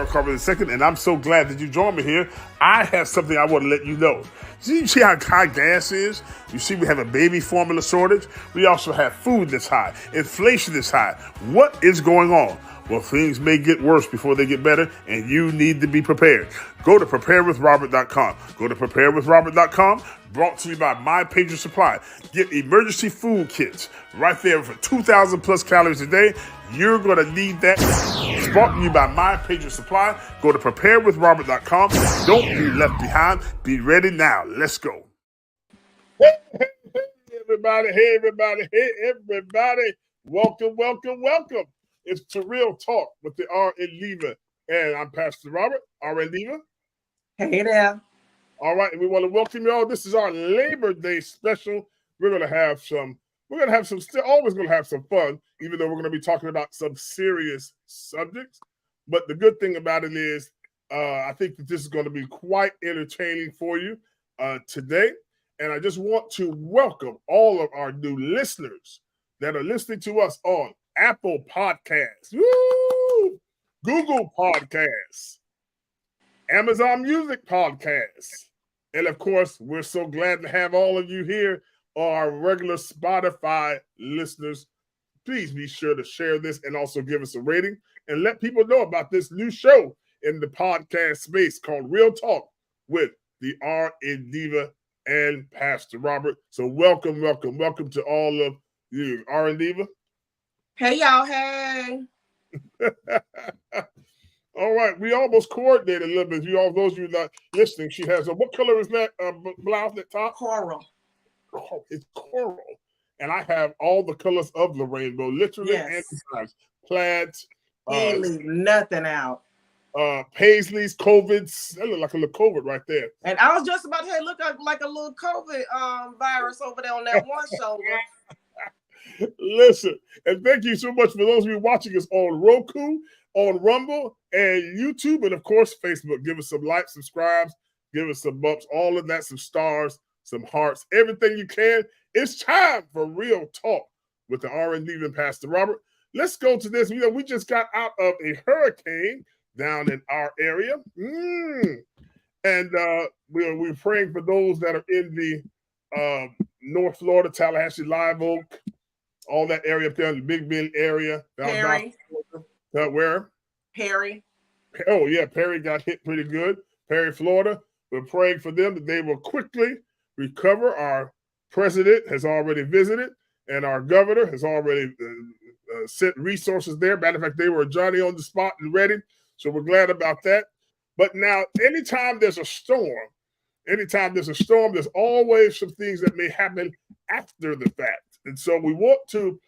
Derek Carver II, and I'm so glad that you joined me here. I have something I want to let you know. You see how high gas is? You see we have a baby formula shortage. We also have food that's high. Inflation is high. What is going on? Well, things may get worse before they get better, and you need to be prepared. Go to preparewithrobert.com. Go to preparewithrobert.com. Brought to you by My Pager Supply. Get emergency food kits right there for 2,000 plus calories a day. You're going to need that. It's brought to you by My Pager Supply. Go to preparewithrobert.com. Don't be left behind. Be ready now. Let's go. Hey, everybody. Hey, everybody. Hey, everybody. Welcome, welcome, welcome. It's To Real Talk with the RNDiva. And I'm Pastor Robert, RNDiva. Hey there. All right, and we want to welcome you all. This is our Labor Day special. We're going to have some fun, even though we're going to be talking about some serious subjects. But the good thing about it is, I think that this is going to be quite entertaining for you today. And I just want to welcome all of our new listeners that are listening to us on Apple Podcasts, Google Podcasts, Amazon Music Podcasts. And of course, we're so glad to have all of you here, our regular Spotify listeners. Please be sure to share this and also give us a rating and let people know about this new show in the podcast space called Real Talk with the RNDiva and Pastor Robert. So welcome, welcome, welcome to all of you. RNDiva. Hey, y'all. Hey. All right, we almost coordinated a little bit. Those of you not listening, she has what color is that blouse at top? Coral. Oh, it's coral. And I have all the colors of the rainbow, literally, and sometimes plaids. Ain't leave nothing out. Paisleys, COVIDs. That look like a little COVID right there. And I was just about to say, look like a little COVID virus over there on that one shoulder. Listen, and thank you so much for those of you watching us on Roku, on Rumble, and YouTube, and of course, Facebook. Give us some likes, subscribes, give us some bumps, all of that, some stars, some hearts, everything you can. It's time for Real Talk with the RNDiva and Pastor Robert. Let's go to this. We just got out of a hurricane down in our area. And we're praying for those that are in the North Florida, Tallahassee, Live Oak, all that area up there in the Big Bend area. Perry. Where? Perry. Oh, yeah, Perry got hit pretty good. Perry, Florida. We're praying for them that they will quickly recover. Our president has already visited, and our governor has already sent resources there. Matter of fact, they were Johnny on the spot and ready, so we're glad about that. But now, anytime there's a storm, there's always some things that may happen after the fact. And so we want to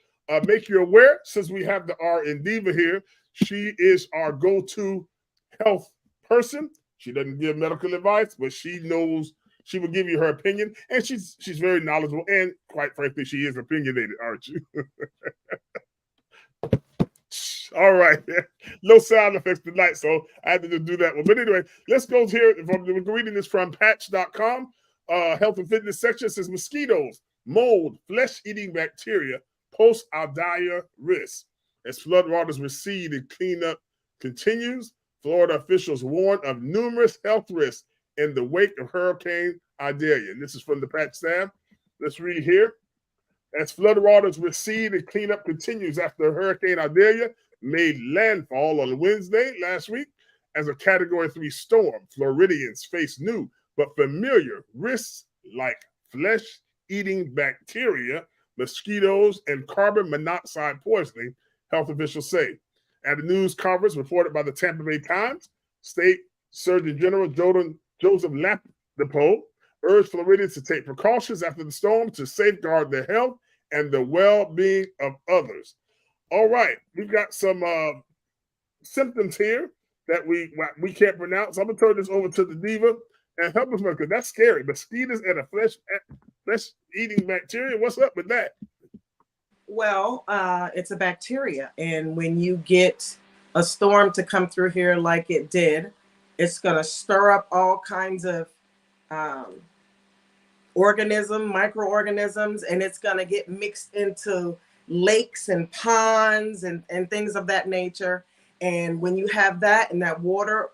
make you aware, since we have the RNDiva here, she is our go-to health person. She doesn't give medical advice, but she knows, she will give you her opinion, and she's very knowledgeable, and quite frankly, she is opinionated, aren't you? All right. No sound effects tonight, so I had to just do that one. But anyway, let's go here. We're reading this from patch.com. Health and fitness section says mosquitoes, mold, flesh-eating bacteria pose a dire risk. As floodwaters recede and cleanup continues, Florida officials warn of numerous health risks in the wake of Hurricane Idalia. And this is from the patch staff. Let's read here. As floodwaters recede and cleanup continues after Hurricane Idalia made landfall on Wednesday last week as a Category 3 storm, Floridians face new but familiar risks like flesh-eating bacteria, mosquitoes, and carbon monoxide poisoning, health officials say. At a news conference reported by the Tampa Bay Times, State Surgeon General Joseph Ladapo urged Floridians to take precautions after the storm to safeguard their health and the well-being of others. All right, we've got some symptoms here that we can't pronounce. I'm going to turn this over to the Diva and help us, because that's scary. Mosquitoes and a flesh-eating bacteria. What's up with that? Well, it's a bacteria. And when you get a storm to come through here like it did, it's going to stir up all kinds of microorganisms, and it's going to get mixed into lakes and ponds and things of that nature. And when you have that and that water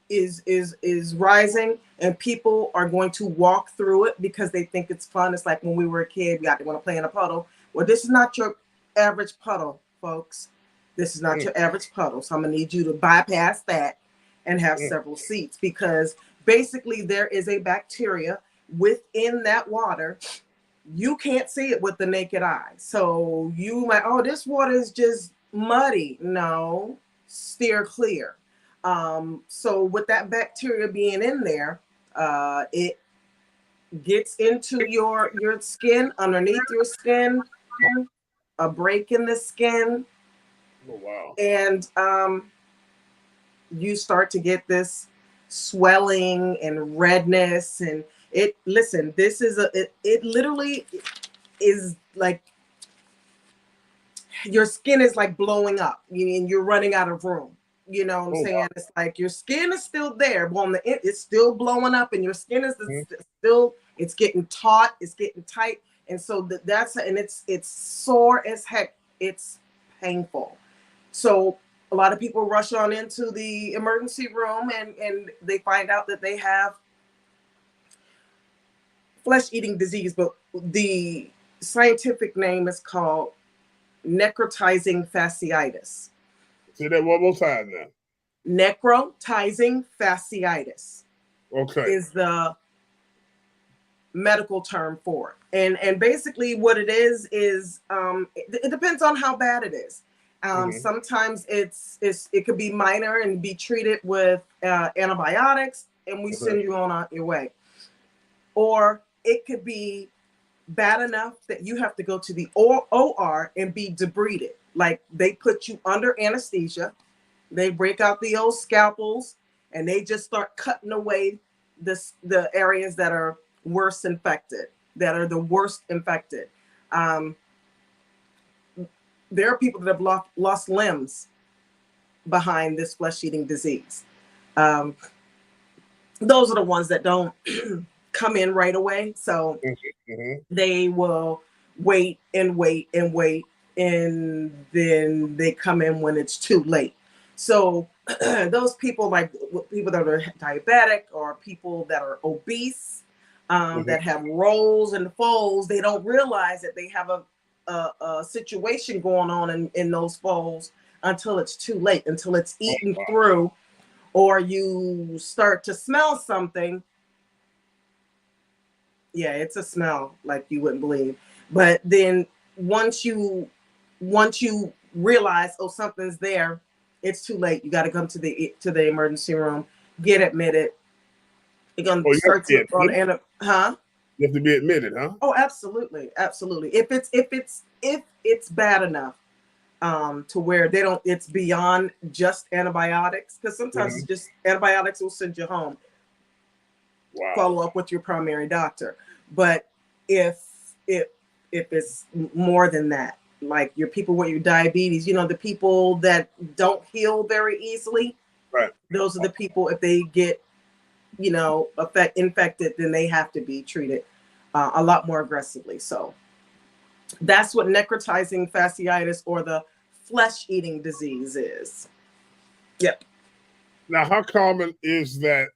is rising, and people are going to walk through it because they think it's fun. It's like when we were a kid, we want to play in a puddle. Well, this is not your average puddle, folks. This is not your average puddle. So I'm gonna need you to bypass that and have several seats, because basically there is a bacteria within that water. You can't see it with the naked eye. So you might, oh, this water is just muddy. No, steer clear. So with that bacteria being in there, it gets into your skin, underneath your skin, a break in the skin. Oh, wow. And you start to get this swelling and redness. And this is it literally is like your skin is like blowing up and you're running out of room. You know what I'm saying? Wow. It's like your skin is still there, but it's still blowing up, and your skin is still, it's getting taut, it's getting tight. And so it's sore as heck. It's painful. So a lot of people rush on into the emergency room and they find out that they have flesh-eating disease, but the scientific name is called necrotizing fasciitis. Say that one more time now. Necrotizing fasciitis. Okay. Is the medical term for it. And basically what it is it depends on how bad it is. Sometimes it could be minor and be treated with antibiotics, and we send you on your way. Or it could be bad enough that you have to go to the OR and be debrided. Like they put you under anesthesia, they break out the old scalpels, and they just start cutting away the areas that are worst infected, that are the worst infected. There are people that have lost limbs behind this flesh-eating disease. Those are the ones that don't come in right away. So they will wait and wait and wait, and then they come in when it's too late. So those people, like people that are diabetic or people that are obese, that have rolls and folds, they don't realize that they have a situation going on in those folds until it's too late, until it's eaten through, or you start to smell something. Yeah, it's a smell like you wouldn't believe. But then once you realize, oh, something's there, it's too late. You got to come to the emergency room, get admitted. You're gonna start to huh? You have to be admitted, huh? Oh, absolutely, absolutely. If it's bad enough to where it's beyond just antibiotics, because sometimes just antibiotics will send you home. Wow. Follow up with your primary doctor. But if it's more than that, like your people with your diabetes, the people that don't heal very easily, right? Those are the people, if they get infected, then they have to be treated a lot more aggressively. So that's what necrotizing fasciitis, or the flesh-eating disease, is. Yep. Now, how common is that?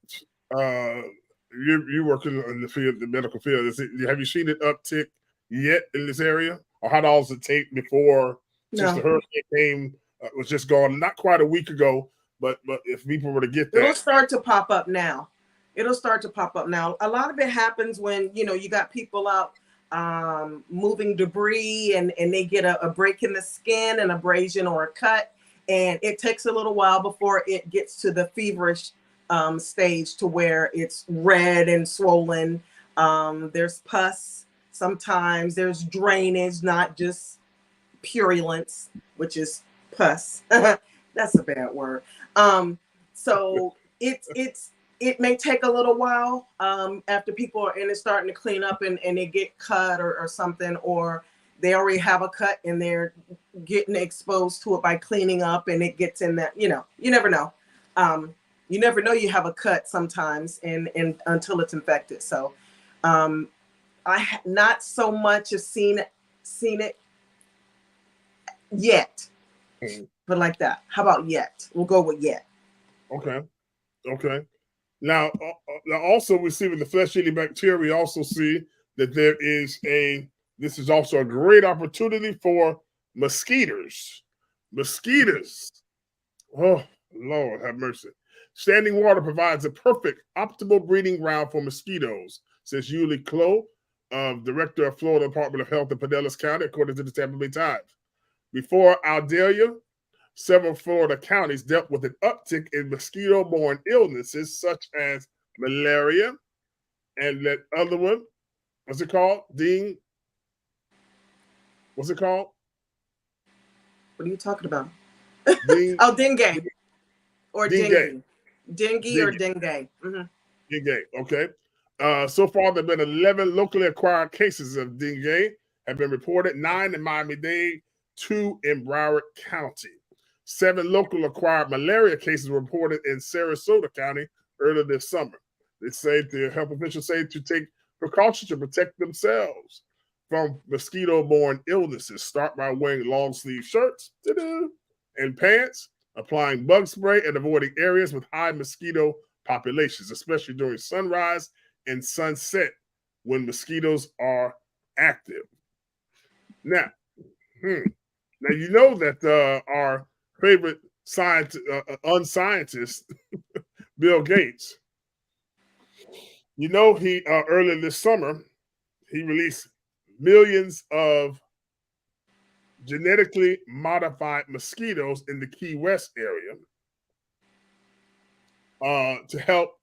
You work in the field, the medical field. Have you seen it uptick yet in this area, or how long does it take before since the hurricane came? Was just gone not quite a week ago, but if people were to get that, it'll start to pop up now. It'll start to pop up now. A lot of it happens when you got people out moving debris, and they get a break in the skin, an abrasion or a cut, and it takes a little while before it gets to the feverish stage to where it's red and swollen. There's pus. Sometimes there's drainage, not just purulence, which is pus. That's a bad word. So it may take a little while after people are in it starting to clean up and they get cut or something, or they already have a cut and they're getting exposed to it by cleaning up, and it gets in that, you never know. You never know you have a cut sometimes and until it's infected. So I not so much have seen it yet, But like that. How about yet? We'll go with yet. Okay. Now, also receiving the flesh-eating bacteria, we also see that this is also a great opportunity for mosquitoes. Oh, Lord have mercy. Standing water provides a perfect, optimal breeding ground for mosquitoes, says Yuli Clough, Director of Florida Department of Health in Pinellas County, according to the Tampa Bay Times. Before Aldelia, several Florida counties dealt with an uptick in mosquito-borne illnesses such as malaria and that other one, what's it called? What's it called? What are you talking about? Dengue. Oh, dengue. Or dengue. Dengue or dengue. Mm-hmm. Dengue, okay. So far, there have been 11 locally acquired cases of dengue have been reported, 9 in Miami-Dade, 2 in Broward County. 7 local acquired malaria cases were reported in Sarasota County earlier this summer. They say the health officials say to take precautions to protect themselves from mosquito-borne illnesses. Start by wearing long-sleeve shirts and pants, applying bug spray, and avoiding areas with high mosquito populations, especially during sunrise and sunset when mosquitoes are active. Now, you know that our favorite unscientist, Bill Gates, he earlier this summer, he released millions of genetically modified mosquitoes in the Key West area to help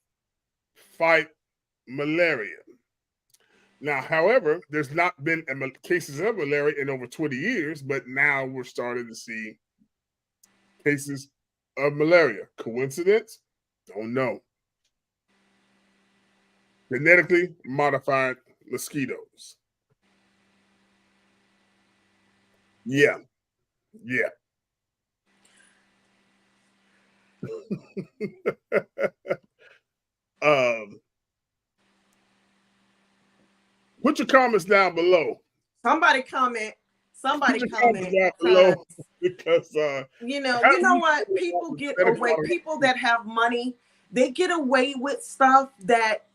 fight malaria. Now, however, there's not been cases of malaria in over 20 years, but now we're starting to see cases of malaria. Coincidence? Don't know. Genetically modified mosquitoes. Yeah. Put your comments down below. Somebody comment. Down below because you know what? People get away. People that have money, they get away with stuff that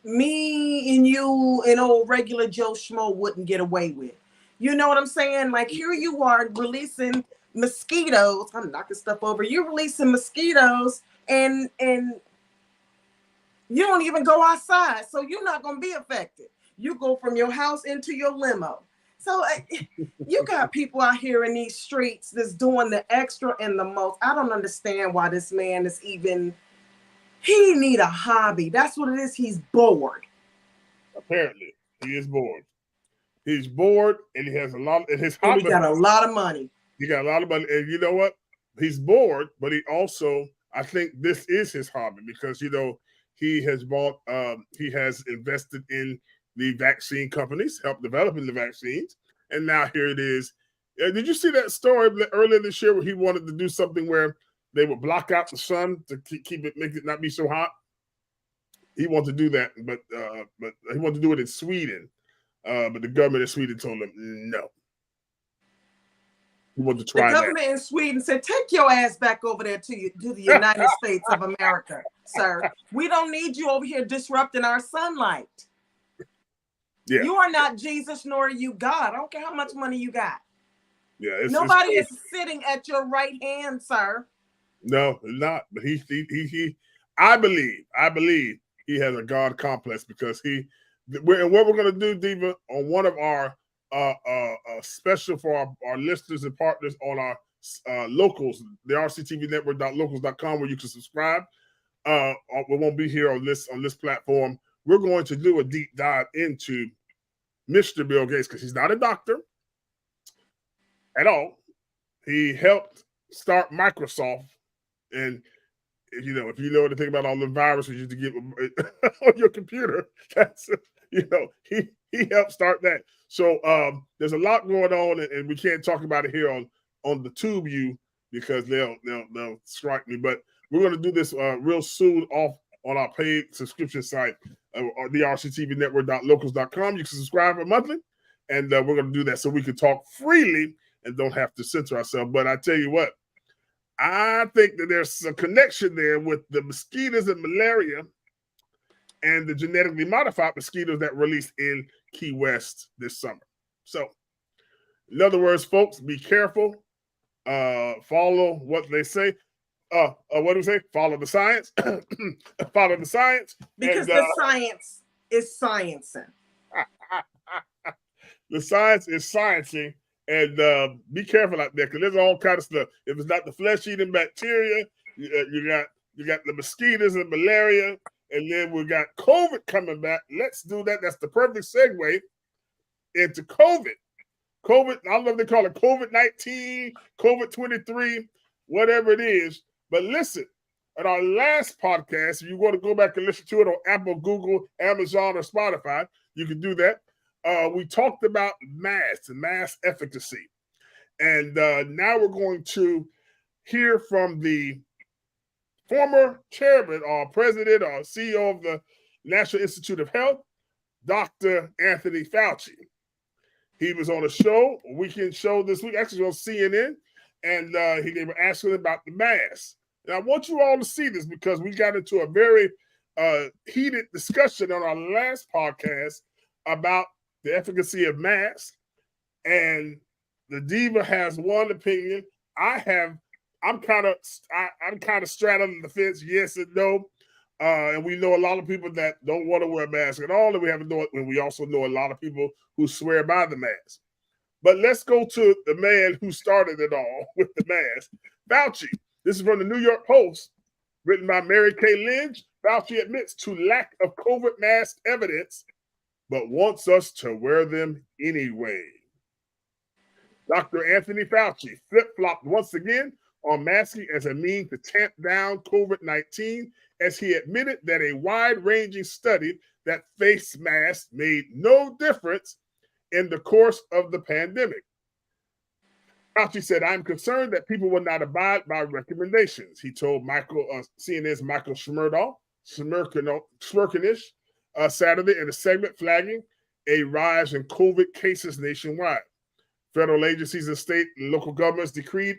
me and you and old regular Joe Schmo wouldn't get away with. You know what I'm saying? Like, here you are releasing mosquitoes. I'm knocking stuff over. You're releasing mosquitoes and you don't even go outside, so you're not going to be affected. You go from your house into your limo. So you got people out here in these streets that's doing the extra and the most. I don't understand why this man is even, he need a hobby. That's what it is. He's bored. Apparently, he is bored. He's bored and he has a lot of his hobby. And he got a lot of money. He got a lot of money. And you know what? He's bored, but he also, I think this is his hobby because, he has he has invested in the vaccine companies, helped developing the vaccines. And now here it is. Did you see that story earlier this year where he wanted to do something where they would block out the sun to make it not be so hot? He wanted to do that, but he wanted to do it in Sweden. But the government in Sweden told him no. He wanted to try that. The government in Sweden said, take your ass back over there to the United States of America, sir. We don't need you over here disrupting our sunlight. Yeah. You are not Jesus, nor are you God. I don't care how much money you got. Yeah, nobody is sitting at your right hand, sir. No, not. But I believe he has a God complex because what we're going to do, Diva, on one of our special for our listeners and partners on our locals, TheRCTVNetworks.locals.com, where you can subscribe. We won't be here on this platform. We're going to do a deep dive into Mr. Bill Gates because he's not a doctor at all. He helped start Microsoft, and if you know anything about all the viruses you used to get on your computer, that's he helped start that. So there's a lot going on, and we can't talk about it here on the tube because they'll strike me. But we're going to do this real soon off on our paid subscription site, TheRCTVNetwork.locals.com. You can subscribe for monthly, and we're going to do that so we can talk freely and don't have to censor ourselves. But I tell you what, I think that there's a connection there with the mosquitoes and malaria and the genetically modified mosquitoes that released in Key West this summer. So, in other words, folks, be careful. Follow what they say. What do we say? Follow the science. Follow the science. Because the science is sciencing. The science is sciencing. And be careful out there, because there's all kind of stuff. If it's not the flesh-eating bacteria, you got the mosquitoes and malaria, and then we got COVID coming back. Let's do that. That's the perfect segue into COVID. COVID, I don't know if they call it COVID-19, COVID-23, whatever it is. But listen, at our last podcast, if you want to go back and listen to it on Apple, Google, Amazon, or Spotify, you can do that. We talked about masks and mask efficacy. And now we're going to hear from the former chairman or president or CEO of the National Institute of Health, Dr. Anthony Fauci. He was on a weekend show this week, actually on CNN, and they were asking about the mask. And I want you all to see this because we got into a very heated discussion on our last podcast about the efficacy of masks. And the Diva has one opinion. I'm kind of straddling the fence, yes and no. And we know a lot of people that don't want to wear a mask at all, and we also know a lot of people who swear by the mask. But let's go to the man who started it all with the mask, Fauci. This is from the New York Post, written by Mary Kay Lynch. Fauci admits to lack of COVID mask evidence, but wants us to wear them anyway. Dr. Anthony Fauci flip-flopped once again on masking as a means to tamp down COVID-19, as he admitted that a wide-ranging study that face masks made no difference in the course of the pandemic. Fauci said, "I'm concerned that people will not abide by recommendations," he told CNN's Michael Smirnish Saturday in a segment flagging a rise in COVID cases nationwide. Federal agencies and state and local governments decreed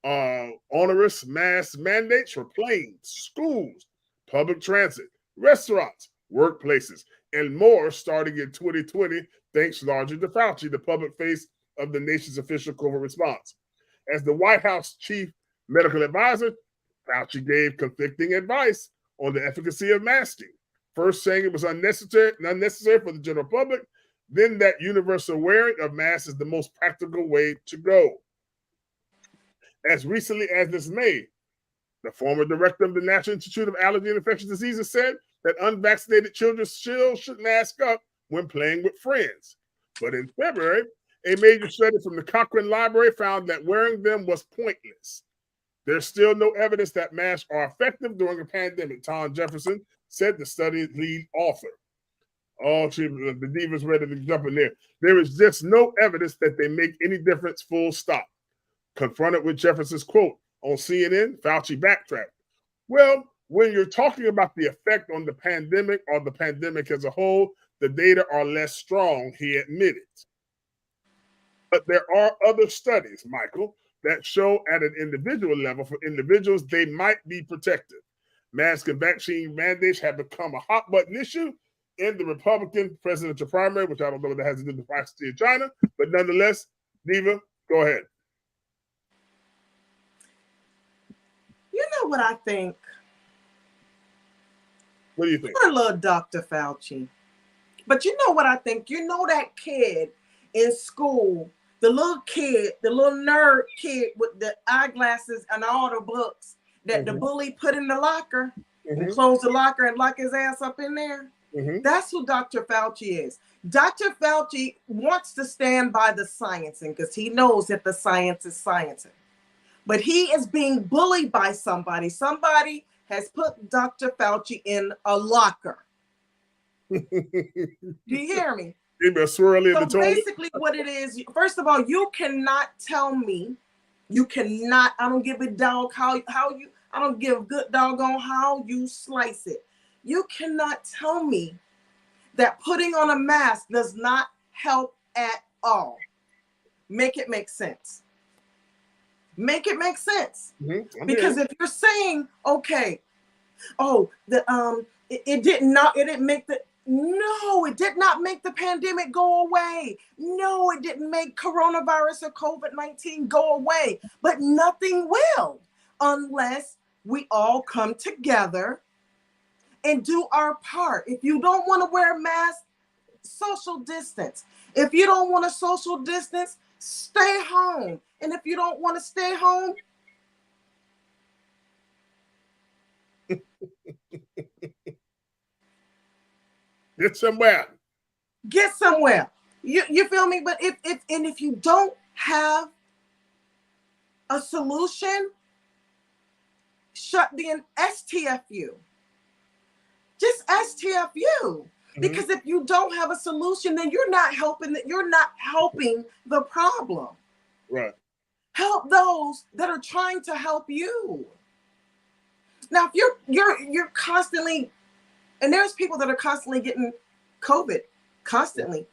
onerous mask mandates for planes, schools, public transit, restaurants, workplaces, and more starting in 2020, thanks largely to Fauci, the public face of the nation's official COVID response. As the White House chief medical advisor, Fauci gave conflicting advice on the efficacy of masking. First saying it was unnecessary for the general public, then that universal wearing of masks is the most practical way to go. As recently as this May, the former director of the National Institute of Allergy and Infectious Diseases said that unvaccinated children still should mask up when playing with friends. But in February, a major study from the Cochrane Library found that wearing them was pointless. There's still no evidence that masks are effective during a pandemic, Tom Jefferson said, the study's lead author. Oh, the Diva's ready to jump in there. There is just no evidence that they make any difference, full stop. Confronted with Jefferson's quote on CNN, Fauci backtracked. Well, when you're talking about the effect on the pandemic or the pandemic as a whole, the data are less strong, he admitted. But there are other studies, Michael, that show at an individual level, for individuals, they might be protective. Mask and vaccine mandates have become a hot button issue in the Republican presidential primary, which I don't know what that has to do with the privacy of China, but nonetheless, Diva, go ahead. You know what I think? What do you think? I love Dr. Fauci. But you know what I think? You know that kid in school, the little nerd kid with the eyeglasses and all the books that the bully put in the locker and close the locker and lock his ass up in there? That's who Dr. Fauci is. Dr. Fauci wants to stand by the sciencing because he knows that the science is sciencing. But he is being bullied by somebody. Somebody has put Dr. Fauci in a locker. Do you hear me? So basically what it is, first of all, you cannot tell me, I don't give a dog how you, I don't give a good doggone how you slice it. You cannot tell me that putting on a mask does not help at all. Make it make sense. Make it make sense. Because if you're saying, okay, oh, it didn't make the pandemic go away. No, it didn't make coronavirus or COVID-19 go away. But nothing will unless we all come together and do our part. If you don't want to wear a mask, social distance. If you don't want to social distance, stay home. And if you don't want to stay home, get somewhere. Get somewhere. You feel me? But if you don't have a solution, shut the STFU. Just STFU. Because if you don't have a solution, then you're not helping the problem. Right. Help those that are trying to help you. Now, if you're constantly, and there's people that are constantly getting COVID, constantly.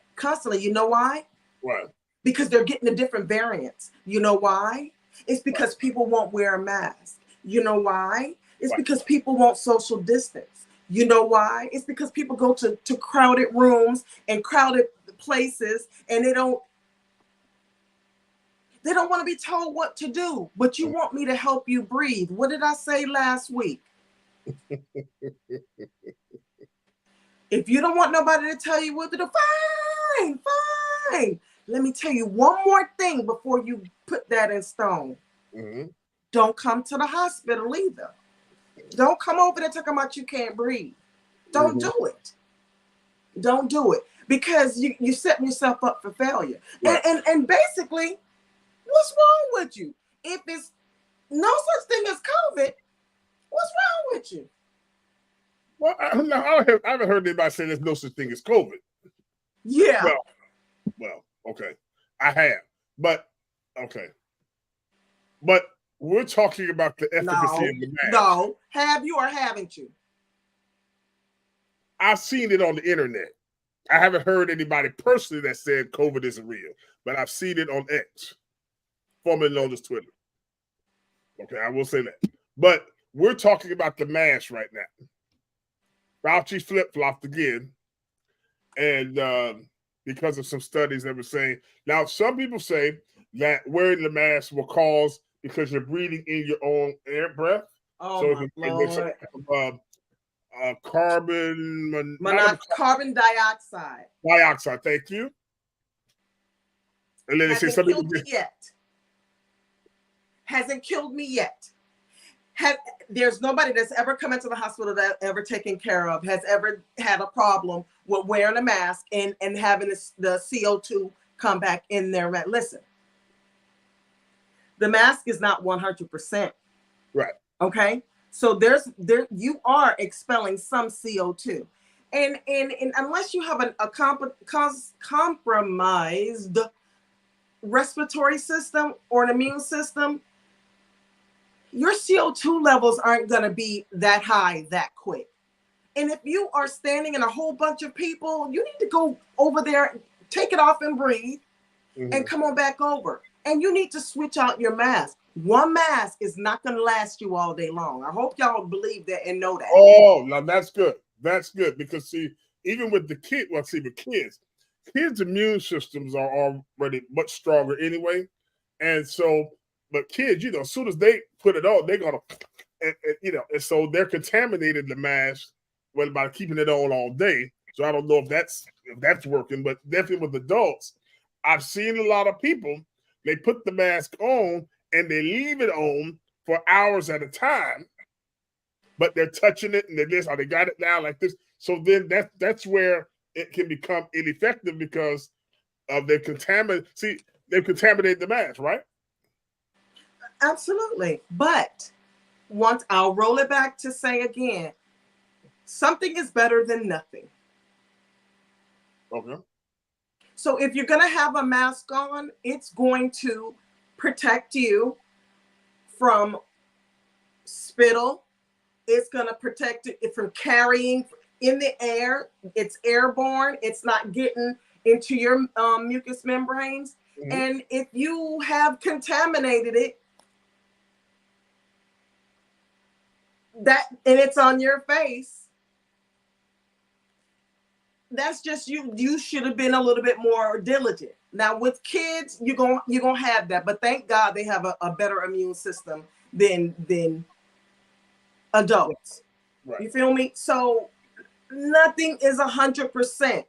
You know why? Why? Because they're getting the different variants. You know why? It's because people won't wear a mask. You know why? It's because people won't social distance. You know why? It's because people go to crowded rooms and crowded places, and they don't want to be told what to do. But you want me to help you breathe. What did I say last week? If you don't want nobody to tell you what to do, fine. Let me tell you one more thing before you put that in stone. Don't come to the hospital either. Don't come over there talking about you can't breathe. Don't do it. Don't do it. Because you're setting yourself up for failure. Right. And basically, what's wrong with you? If it's no such thing as COVID, what's wrong with you? Well, I haven't heard anybody say there's no such thing as COVID. Yeah. Well, okay. I have. But, okay. But we're talking about the efficacy of the mask. No. Have you or haven't you? I've seen it on the internet. I haven't heard anybody personally that said COVID isn't real, but I've seen it on X, formerly known as Twitter. Okay, I will say that. But we're talking about the mask right now. Fauci flip-flopped again, and because of some studies that were saying, now some people say that wearing the mask will cause, because you're breathing in your own air breath. Oh, so my Lord. Carbon dioxide. Dioxide, thank you. And then they say some people hasn't killed me yet. There's nobody that's ever come into the hospital that ever taken care of has ever had a problem with wearing a mask and having the CO2 come back in there. Listen, the mask is not 100%. Right. Okay. So you are expelling some CO2, and unless you have a compromised respiratory system or an immune system, your CO2 levels aren't going to be that high that quick. And if you are standing in a whole bunch of people, you need to go over there, take it off and breathe, and come on back over. And you need to switch out your mask. One mask is not going to last you all day long. I hope y'all believe that and know that. Oh, now that's good. That's good, because see, even with the kids, kids' immune systems are already much stronger anyway. And so, but kids, as soon as they put it on, they're going to, and so they're contaminating the mask by keeping it on all day. So I don't know if that's working, but definitely with adults, I've seen a lot of people, they put the mask on and they leave it on for hours at a time, but they're touching it and they got it down like this. So then that's where it can become ineffective, because of they've contaminated the mask, right? Absolutely. But once I'll roll it back to say again, something is better than nothing. Okay. So if you're going to have a mask on, it's going to protect you from spittle. It's going to protect it from carrying in the air. It's airborne. It's not getting into your mucous membranes. And if you have contaminated it, and it's on your face. That's just you. You should have been a little bit more diligent. Now with kids, you're gonna have that, but thank God they have a better immune system than adults. Right. You feel me? So nothing is 100%,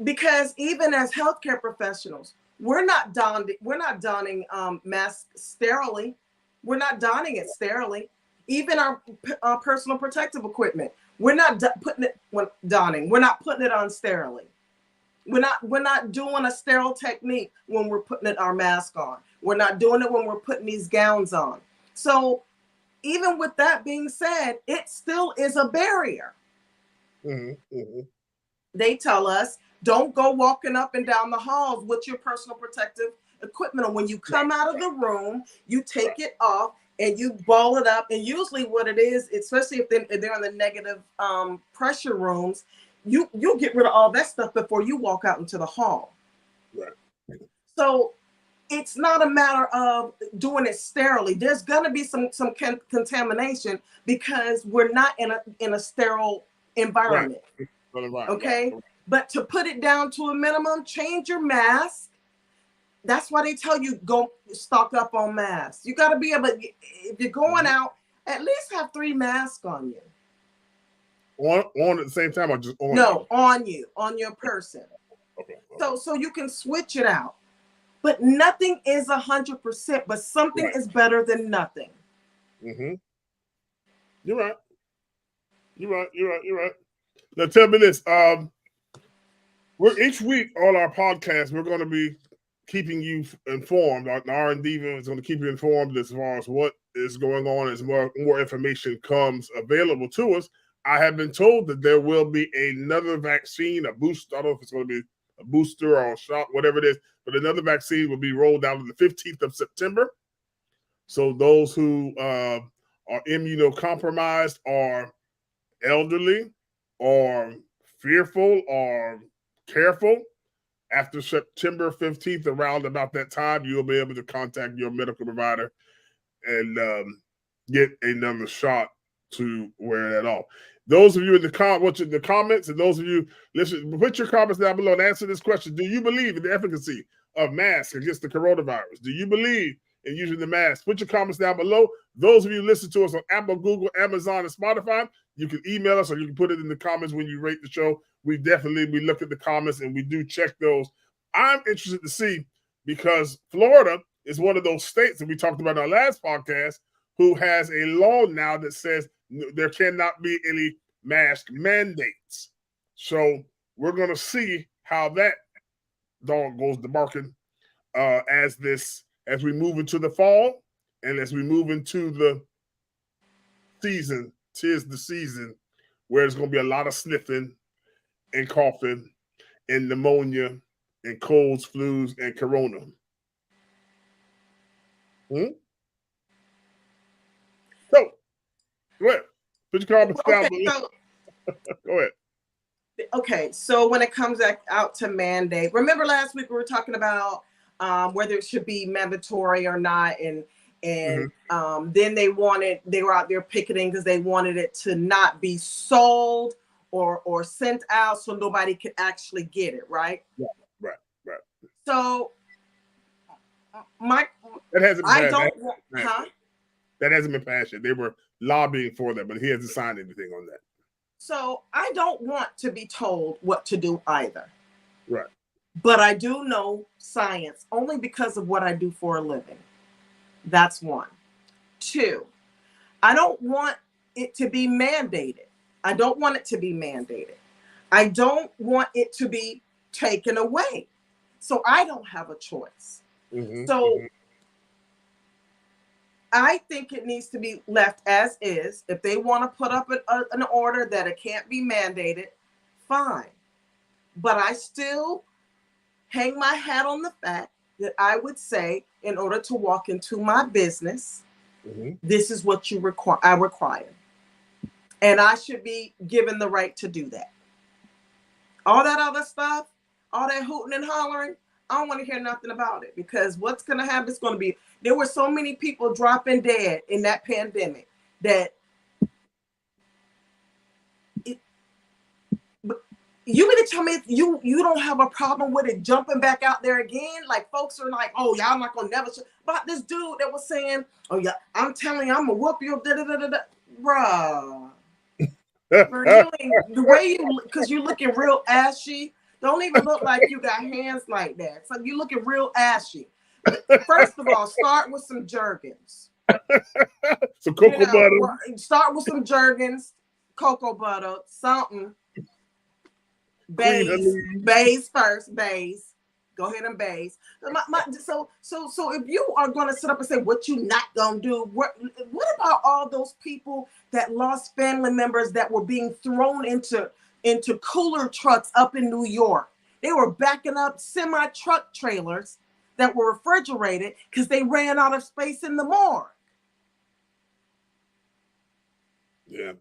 because even as healthcare professionals, we're not donning masks sterilely. We're not donning it sterilely. Even our personal protective equipment, we're not putting it donning. We're not putting it on sterilely. We're not doing a sterile technique when we're putting our mask on. We're not doing it when we're putting these gowns on. So even with that being said, it still is a barrier. Mm-hmm. Mm-hmm. They tell us, don't go walking up and down the halls with your personal protective equipment. And when you come out of the room, you take it off and you ball it up. And usually what it is, especially if they're in the negative pressure rooms, you'll get rid of all that stuff before you walk out into the hall. Right. So it's not a matter of doing it sterilely. There's going to be some contamination because we're not in a sterile environment. Right. Okay. Right. But to put it down to a minimum, change your mask. That's why they tell you go stock up on masks. You got to be able, if you're going out, at least have 3 masks on you. On at the same time, or just on? No, on you, on your person. Okay. So you can switch it out. But nothing is 100%, but something is better than nothing. Mm-hmm. You're right. You're right. Now tell me this. We're each week on our podcast, we're going to be keeping you informed. The RNDiva is going to keep you informed as far as what is going on as more information comes available to us. I have been told that there will be another vaccine, a booster. I don't know if it's going to be a booster or a shot, whatever it is, but another vaccine will be rolled out on the 15th of September. So those who are immunocompromised or elderly or fearful or careful, after September 15th, around about that time, you'll be able to contact your medical provider and get another shot to wear that off. Those of you in the comments, and those of you listen, put your comments down below and answer this question. Do you believe in the efficacy of masks against the coronavirus? Do you believe in using the mask? Put your comments down below. Those of you who listen to us on Apple, Google, Amazon, and Spotify, you can email us or you can put it in the comments when you rate the show. We look at the comments and we do check those. I'm interested to see, because Florida is one of those states that we talked about in our last podcast who has a law now that says there cannot be any mask mandates. So we're going to see how that dog goes to barking as we move into the fall and as we move into the season. 'Tis the season where there's going to be a lot of sniffing and coughing and pneumonia and colds, flus, and corona. So, go ahead. Put your comments down below. Go ahead. Okay, so when it comes out to mandate, remember last week we were talking about whether it should be mandatory or not, and then they were out there picketing because they wanted it to not be sold or sent out so nobody could actually get it, right? Right. So that hasn't been passed yet. They were lobbying for that, but he hasn't signed anything on that. So I don't want to be told what to do either. Right. But I do know science only because of what I do for a living. That's 1. 2, I don't want it to be mandated. I don't want it to be mandated. I don't want it to be taken away. So I don't have a choice. I think it needs to be left as is. If they want to put up an order that it can't be mandated, fine. But I still hang my hat on the fact that I would say, in order to walk into my business, this is what I require. And I should be given the right to do that. All that other stuff, all that hooting and hollering, I don't want to hear nothing about it, because what's going to happen is going to be, there were so many people dropping dead in that pandemic. that you mean to tell me you don't have a problem with it jumping back out there again? Like folks are like, oh, y'all not gonna never about this dude that was saying, oh yeah, I'm telling you, I'm gonna whoop you, bruh. You ain't, the way you, because you're looking real ashy. Don't even look like you got hands like that. So you looking real ashy. First of all, start with some Jergens. Some cocoa butter. Start with some Jergens, cocoa butter, something. Base first, base. Go ahead and base. So if you are gonna sit up and say what you not gonna do, what about all those people that lost family members that were being thrown into cooler trucks up in New York? They were backing up semi-truck trailers that were refrigerated because they ran out of space in the morgue. Yeah.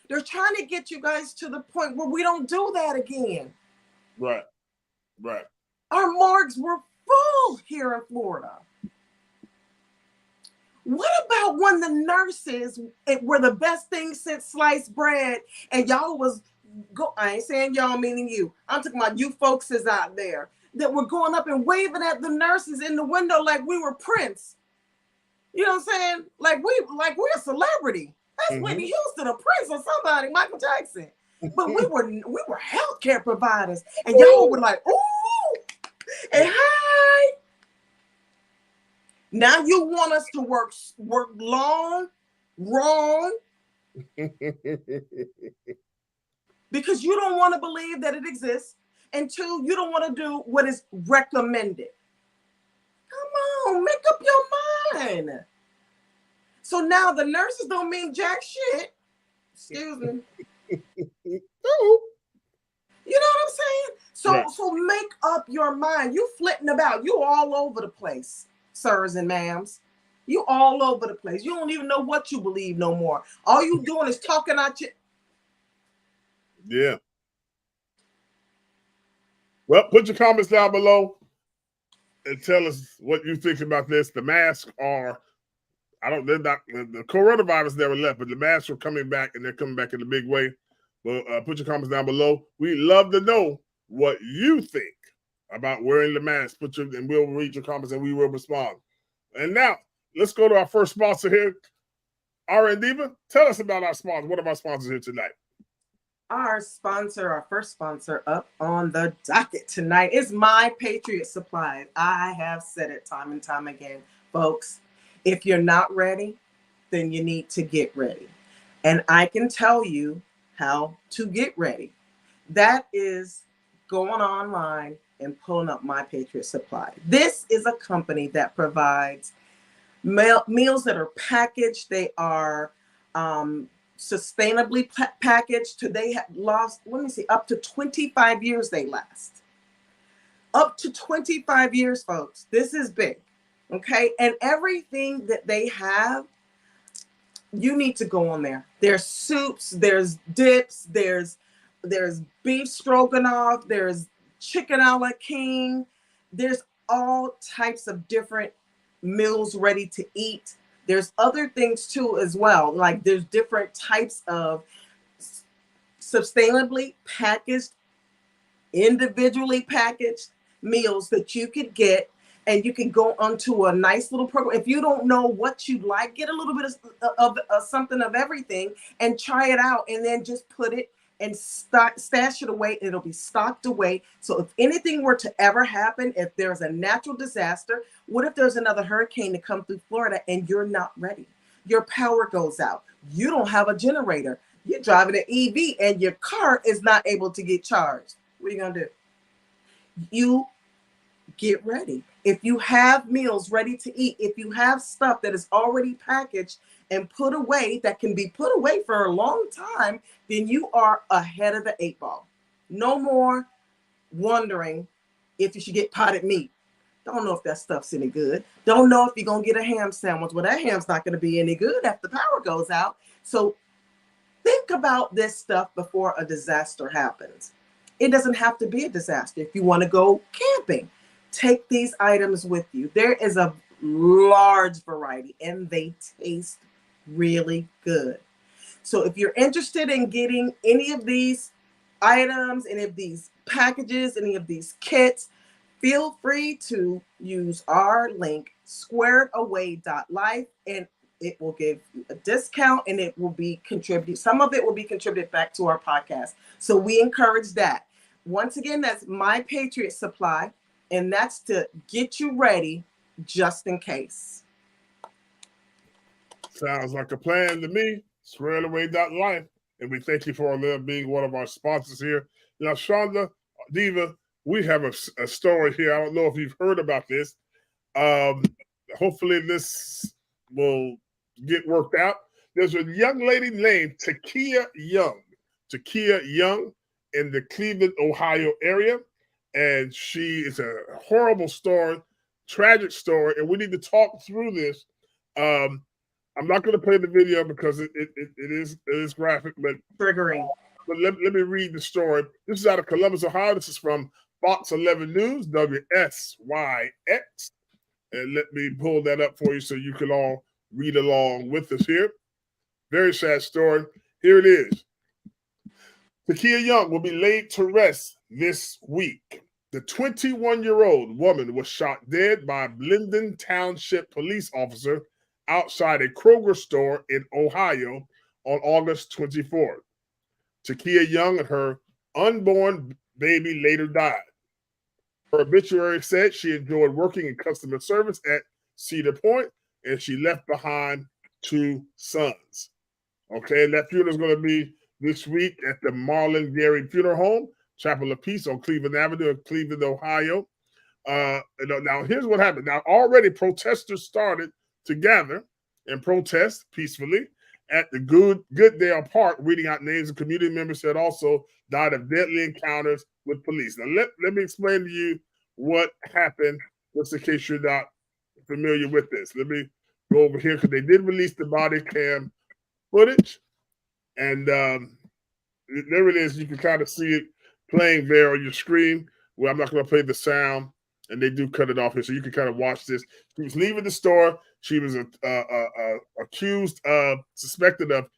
They're trying to get you guys to the point where we don't do that again. Right. Our morgues were full here in Florida. What about when the nurses were the best thing since sliced bread and y'all was I ain't saying y'all meaning you. I'm talking about you folks is out there that were going up and waving at the nurses in the window like we were Prince. You know what I'm saying? Like we're a celebrity. That's Whitney Houston, a Prince, or somebody, Michael Jackson. But we were healthcare providers, and y'all were like, ooh, and hi. Now you want us to work long, wrong, because you don't want to believe that it exists, and two, you don't want to do what is recommended. Come on, make up your mind. So now the nurses don't mean jack shit. Excuse me. You know what I'm saying? So make up your mind. You flitting about. You all over the place, sirs and ma'ams. You all over the place. You don't even know what you believe no more. All you doing is talking out your... Yeah. Well, put your comments down below and tell us what you think about this. The masks are... they're not, the coronavirus never left, but the masks are coming back, and they're coming back in a big way. Well, put your comments down below. We love to know what you think about wearing the mask. And we'll read your comments and we will respond. And now, let's go to our first sponsor here, RNDiva. Tell us about our sponsor. One of our sponsors here tonight. Our first sponsor up on the docket tonight is My Patriot Supply. I have said it time and time again, folks. If you're not ready, then you need to get ready. And I can tell you how to get ready. That is going online and pulling up My Patriot Supply. This is a company that provides meals that are packaged. They are sustainably packaged. They have lost, up to 25 years they last. Up to 25 years, folks. This is big. Okay, and everything that they have, you need to go on there. There's soups, there's dips, there's beef stroganoff, there's chicken a la king. There's all types of different meals ready to eat. There's other things too as well. Like there's different types of sustainably packaged, individually packaged meals that you could get. And you can go onto a nice little program. If you don't know what you'd like, get a little bit of something of everything and try it out. And then just put it and stash it away. It'll be stocked away. So if anything were to ever happen, if there's a natural disaster, what if there's another hurricane to come through Florida and you're not ready? Your power goes out. You don't have a generator. You're driving an EV and your car is not able to get charged. What are you going to do? You get ready. If you have meals ready to eat, if you have stuff that is already packaged and put away, that can be put away for a long time, then you are ahead of the 8 ball. No more wondering if you should get potted meat. Don't know if that stuff's any good. Don't know if you're going to get a ham sandwich. Well, that ham's not going to be any good after the power goes out. So think about this stuff before a disaster happens. It doesn't have to be a disaster. If you want to go camping, take these items with you. There is a large variety and they taste really good. So if you're interested in getting any of these items, any of these packages, any of these kits, feel free to use our link, squaredaway.life, and it will give you a discount, and it will be contributed. Some of it will be contributed back to our podcast. So we encourage that. Once again, that's My Patriot Supply, and that's to get you ready just in case. Sounds like a plan to me. Squaredaway.life. And we thank you for being one of our sponsors here. Now, Shonda, Diva, we have a story here. I don't know if you've heard about this. Hopefully this will get worked out. There's a young lady named Takia Young in the Cleveland, Ohio area. And she is a horrible story, tragic story. And we need to talk through this. I'm not going to play the video because it is graphic, but triggering. But let me read the story. This is out of Columbus, Ohio. This is from Fox 11 News, WSYX. And let me pull that up for you so you can all read along with us here. Very sad story. Here it is. Takia Young will be laid to rest this week. The 21-year-old woman was shot dead by a Linden Township police officer outside a Kroger store in Ohio on August 24th. Takia Young and her unborn baby later died. Her obituary said she enjoyed working in customer service at Cedar Point, and she left behind 2 sons. Okay, and that funeral is going to be this week at the Marlon Gary Funeral Home, Chapel of Peace on Cleveland Avenue in Cleveland, Ohio. Now, here's what happened. Now, already protesters started to gather and protest peacefully at the Goodale Park, reading out names of community members that also died of deadly encounters with police. Now, let me explain to you what happened, just in case you're not familiar with this. Let me go over here, because they did release the body cam footage, and there it is. You can kind of see it playing there on your screen. Well, I'm not going to play the sound, and they do cut it off here, so you can kind of watch this. She was leaving the store. She was accused of, suspected of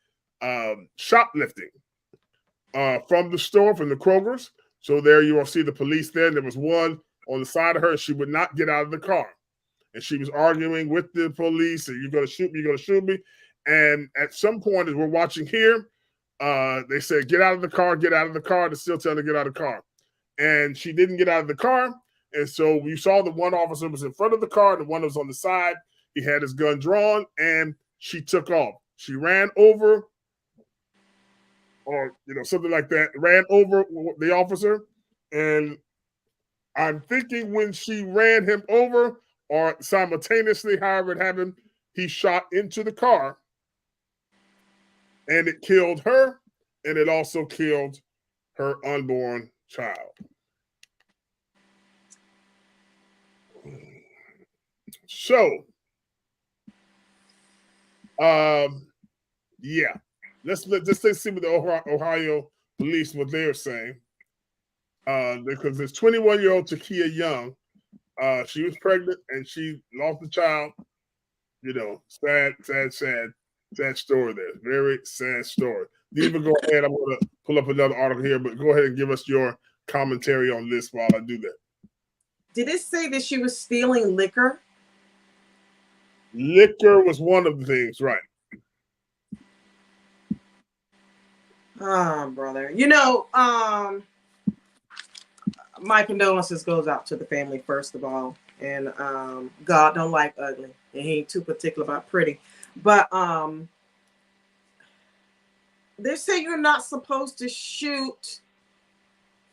shoplifting from the store, from the Kroger's. So there you will see the police there. There was one on the side of her. She would not get out of the car. And she was arguing with the police, and you're going to shoot me, you're going to shoot me. And at some point, as we're watching here, they said, get out of the car, get out of the car. They're still telling her to get out of the car. And she didn't get out of the car. And so we saw the one officer was in front of the car, the one that was on the side. He had his gun drawn, and she took off. She ran over, or something like that, ran over the officer. And I'm thinking when she ran him over, or simultaneously, however it happened, he shot into the car, and it killed her, and it also killed her unborn child. So, yeah, let's see what the Ohio police, what they're saying. Because this 21-year-old Takia Young, she was pregnant and she lost the child. Sad story there. Very sad story. Diva, go ahead. I'm going to pull up another article here, but go ahead and give us your commentary on this while I do that. Did it say that she was stealing liquor? Liquor was one of the things, right? Oh, brother. My condolences goes out to the family, first of all. And God don't like ugly. And he ain't too particular about pretty. But they say you're not supposed to shoot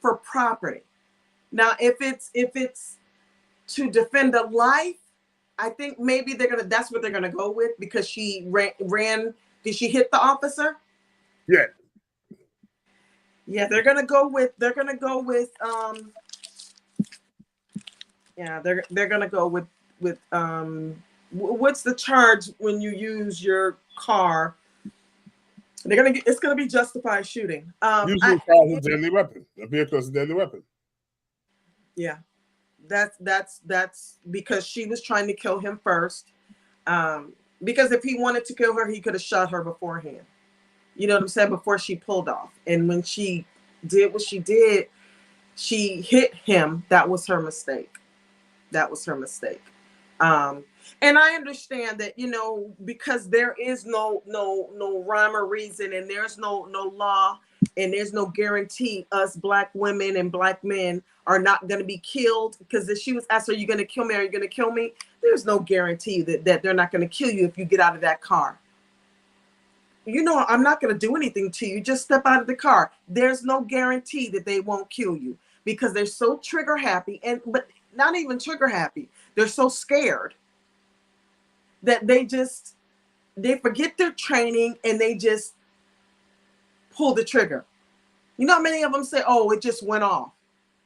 for property. Now, if it's to defend a life, I think maybe that's what they're gonna go with, because she ran. Did she hit the officer? Yeah. Yeah, they're gonna go with what's the charge when you use your car? It's gonna be justified shooting. Usually a deadly weapon. A vehicle is a deadly weapon. Yeah. That's because she was trying to kill him first. Because if he wanted to kill her, he could have shot her beforehand. You know what I'm saying? Before she pulled off. And when she did what she did, she hit him. That was her mistake. That was her mistake. And I understand that, you know, because there is no rhyme or reason, and there's no law, and there's no guarantee us Black women and Black men are not going to be killed. Because if she was asked, are you going to kill me? Are you going to kill me? There's no guarantee that they're not going to kill you if you get out of that car. You know, I'm not going to do anything to you. Just step out of the car. There's no guarantee that they won't kill you, because they're so trigger happy, but not even trigger happy. They're so scared that they forget their training and they just pull the trigger. You know how many of them say, oh, it just went off?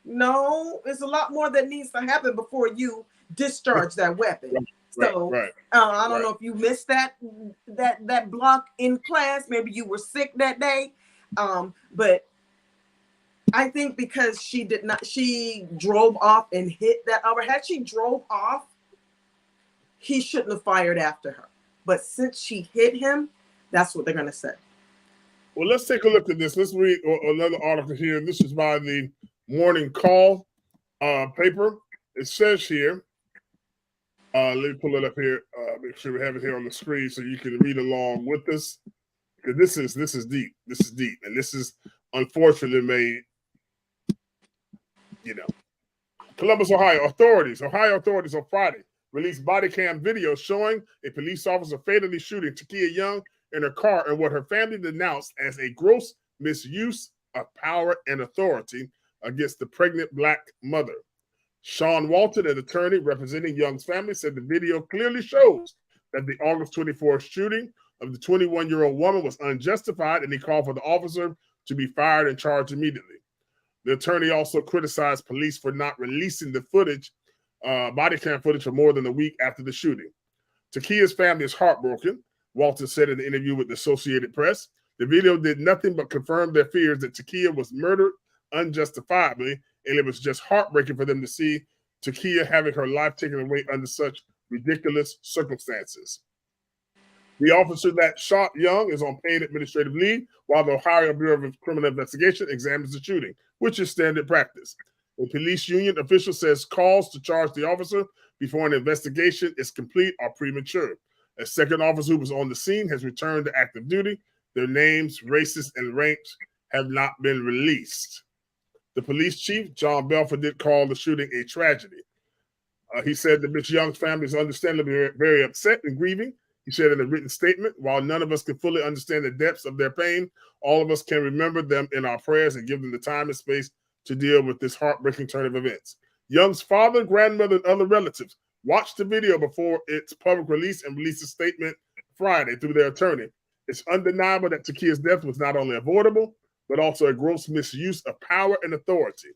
No, there's a lot more that needs to happen before you discharge that weapon. So I don't know if you missed that block in class. Maybe you were sick that day. But I think because she drove off and hit that other. Had she drove off, he shouldn't have fired after her. But since she hit him, that's what they're going to say. Well, let's take a look at this. Let's read another article here. This is by the Morning Call paper. It says here, let me pull it up here. Make sure we have it here on the screen so you can read along with us. This is deep. This is deep, and this is unfortunately made. You know, Columbus, Ohio authorities on Friday released body cam video showing a police officer fatally shooting Takia Young in her car in what her family denounced as a gross misuse of power and authority against the pregnant Black mother. Sean Walton, an attorney representing Young's family, said the video clearly shows that the August 24th shooting of the 21-year-old woman was unjustified, and he called for the officer to be fired and charged immediately. The attorney also criticized police for not releasing the footage, body cam footage, for more than a week after the shooting. Takia's family is heartbroken, Walton said in the interview with the Associated Press. The video did nothing but confirm their fears that Takia was murdered unjustifiably, and it was just heartbreaking for them to see Takia having her life taken away under such ridiculous circumstances. The officer that shot Young is on paid administrative leave while the Ohio Bureau of Criminal Investigation examines the shooting, which is standard practice. A police union official says calls to charge the officer before an investigation is complete are premature. A second officer who was on the scene has returned to active duty. Their names, races, and ranks have not been released. The police chief, John Belford, did call the shooting a tragedy. He said that Ms. Young's family is understandably very upset and grieving. He said in a written statement, while none of us can fully understand the depths of their pain, all of us can remember them in our prayers and give them the time and space to deal with this heartbreaking turn of events. Young's father, grandmother, and other relatives watched the video before its public release and released a statement Friday through their attorney. It's undeniable that Takia's death was not only avoidable, but also a gross misuse of power and authority.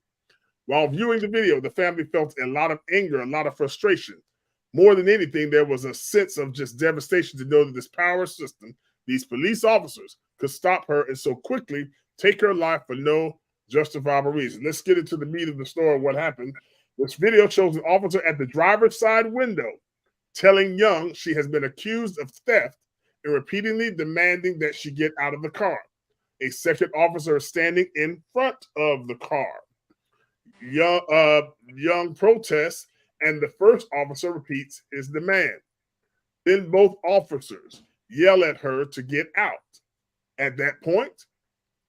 While viewing the video, the family felt a lot of anger, a lot of frustration. More than anything, there was a sense of just devastation to know that this power system, these police officers, could stop her and so quickly take her life for no justifiable reason. Let's get into the meat of the story of what happened. This video shows an officer at the driver's side window telling Young she has been accused of theft and repeatedly demanding that she get out of the car. A second officer is standing in front of the car. Young protests, and the first officer repeats his demand. Then both officers yell at her to get out. At that point,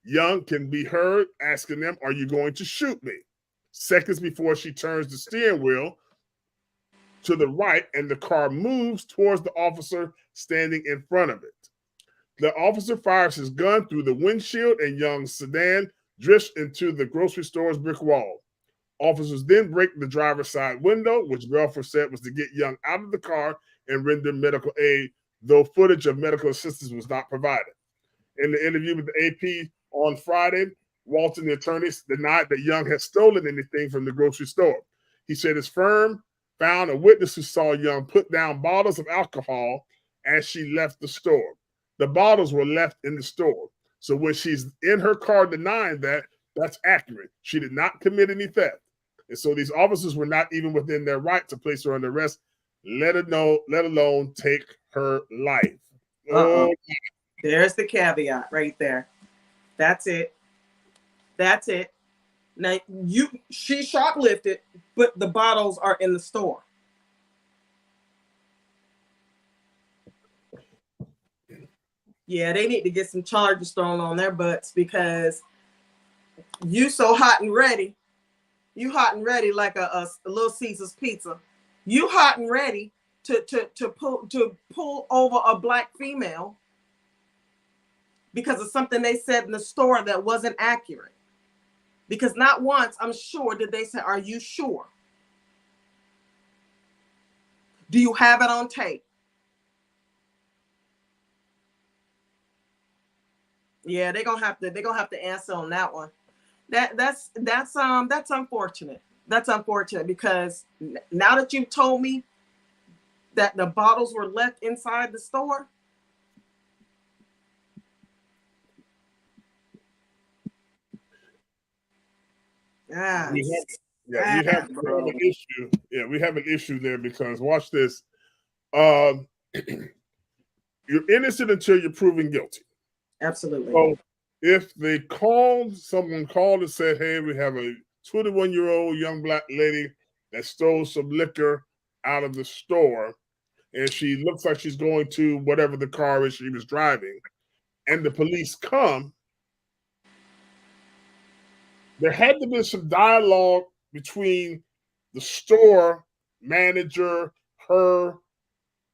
Young can be heard asking them, "Are you going to shoot me?" Seconds before she turns the steering wheel to the right and the car moves towards the officer standing in front of it. The officer fires his gun through the windshield and Young's sedan drifts into the grocery store's brick wall. Officers then break the driver's side window, which Belford said was to get Young out of the car and render medical aid, though footage of medical assistance was not provided. In the interview with the AP on Friday, Walton, the attorney, denied that Young had stolen anything from the grocery store. He said his firm found a witness who saw Young put down bottles of alcohol as she left the store. The bottles were left in the store. So when she's in her car denying that, that's accurate. She did not commit any theft. And so these officers were not even within their right to place her under arrest let alone take her life. Uh-oh. There's the caveat right there. That's it. That's it. Now she shoplifted, but the bottles are in the store. Yeah, they need to get some charges thrown on their butts because you so hot and ready. You hot and ready like a Little Caesar's pizza. You hot and ready to pull over a black female because of something they said in the store that wasn't accurate. Because not once, I'm sure, did they say, "Are you sure? Do you have it on tape?" Yeah, they're gonna have to answer on that one. That's unfortunate. That's unfortunate because now that you've told me that the bottles were left inside the store. We have an issue. Yeah, we have an issue there because watch this. You're innocent until you're proven guilty. Absolutely. So if someone called and said, "Hey, we have a 21-year-old young black lady that stole some liquor out of the store, and she looks like she's going to whatever the car is she was driving," and the police come, there had to be some dialogue between the store manager, her,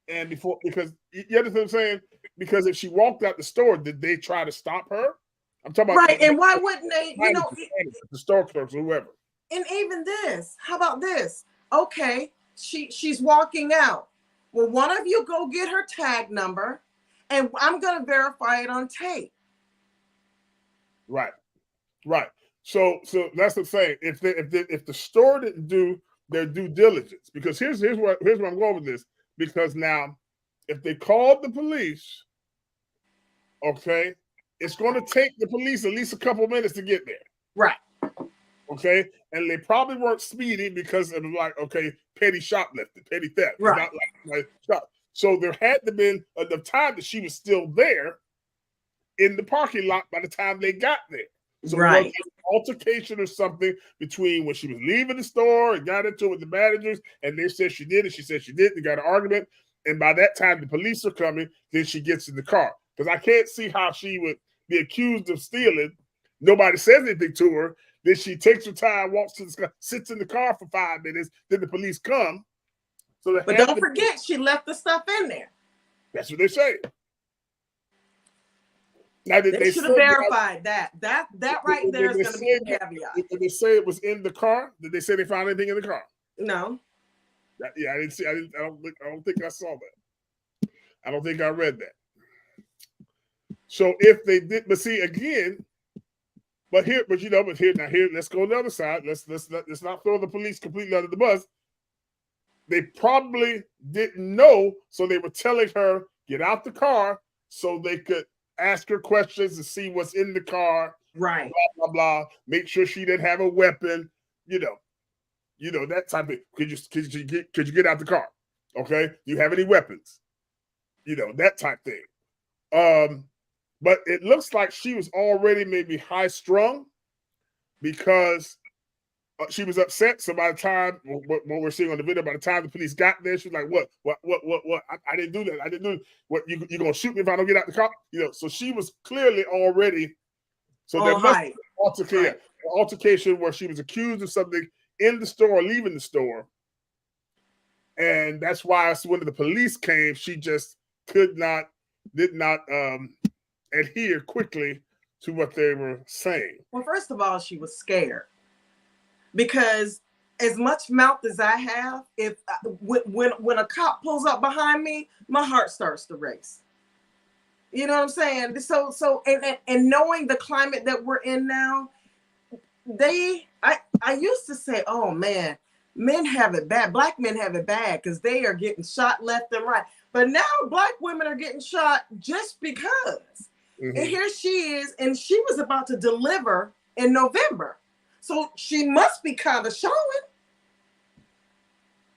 and because you understand what I'm saying? Because if she walked out the store, did they try to stop her? I'm talking about right, and why wouldn't they? The store clerks or whoever. And even this, how about this? Okay, she's walking out. Well, one of you go get her tag number, and I'm gonna verify it on tape. Right. So that's the thing. If the store didn't do their due diligence, because here's where I'm going with this. Because now, if they called the police, okay, it's going to take the police at least a couple minutes to get there. Right. Okay, and they probably weren't speedy because it was like, okay, petty shoplifting, petty theft. Right. It's not like shop. So there had to been enough time that she was still there in the parking lot by the time they got there. So right. There was an altercation or something between when she was leaving the store and got into it with the managers, and they said she did, and she said she didn't. They got an argument, and by that time the police are coming. Then she gets in the car because I can't see how she would be accused of stealing. Nobody says anything to her. Then she takes her time, walks to the car, sits in the car for 5 minutes. Then the police come. So but don't forget, she left the stuff in there. That's what they say. Now, they should have verified that. That right there is going to be a caveat. Did they say it was in the car? Did they say they found anything in the car? No. Yeah, I didn't see. I don't think I saw that. I don't think I read that. So if they did, but see again, but here, let's go on the other side. Let's not throw the police completely under the bus. They probably didn't know, so they were telling her get out the car so they could ask her questions and see what's in the car. Right. Blah blah blah. Make sure she didn't have a weapon. You know that type of. Could you get out the car? Okay. Do you have any weapons? That type thing. But it looks like she was already maybe high strung because she was upset. So by the time what we're seeing on the video, by the time the police got there, she's like, "What? I didn't do that. I didn't do what. You gonna shoot me if I don't get out the car?" So she was clearly already. So there must be an altercation where she was accused of something in the store or leaving the store, and that's why when the police came, she just did not adhere quickly to what they were saying. Well, first of all, she was scared. Because as much mouth as I have, if when a cop pulls up behind me, my heart starts to race. You know what I'm saying? So and knowing the climate that we're in now, I used to say, oh man, men have it bad. Black men have it bad because they are getting shot left and right. But now black women are getting shot just because. Mm-hmm. And here she is, and she was about to deliver in November. So she must be kind of showing.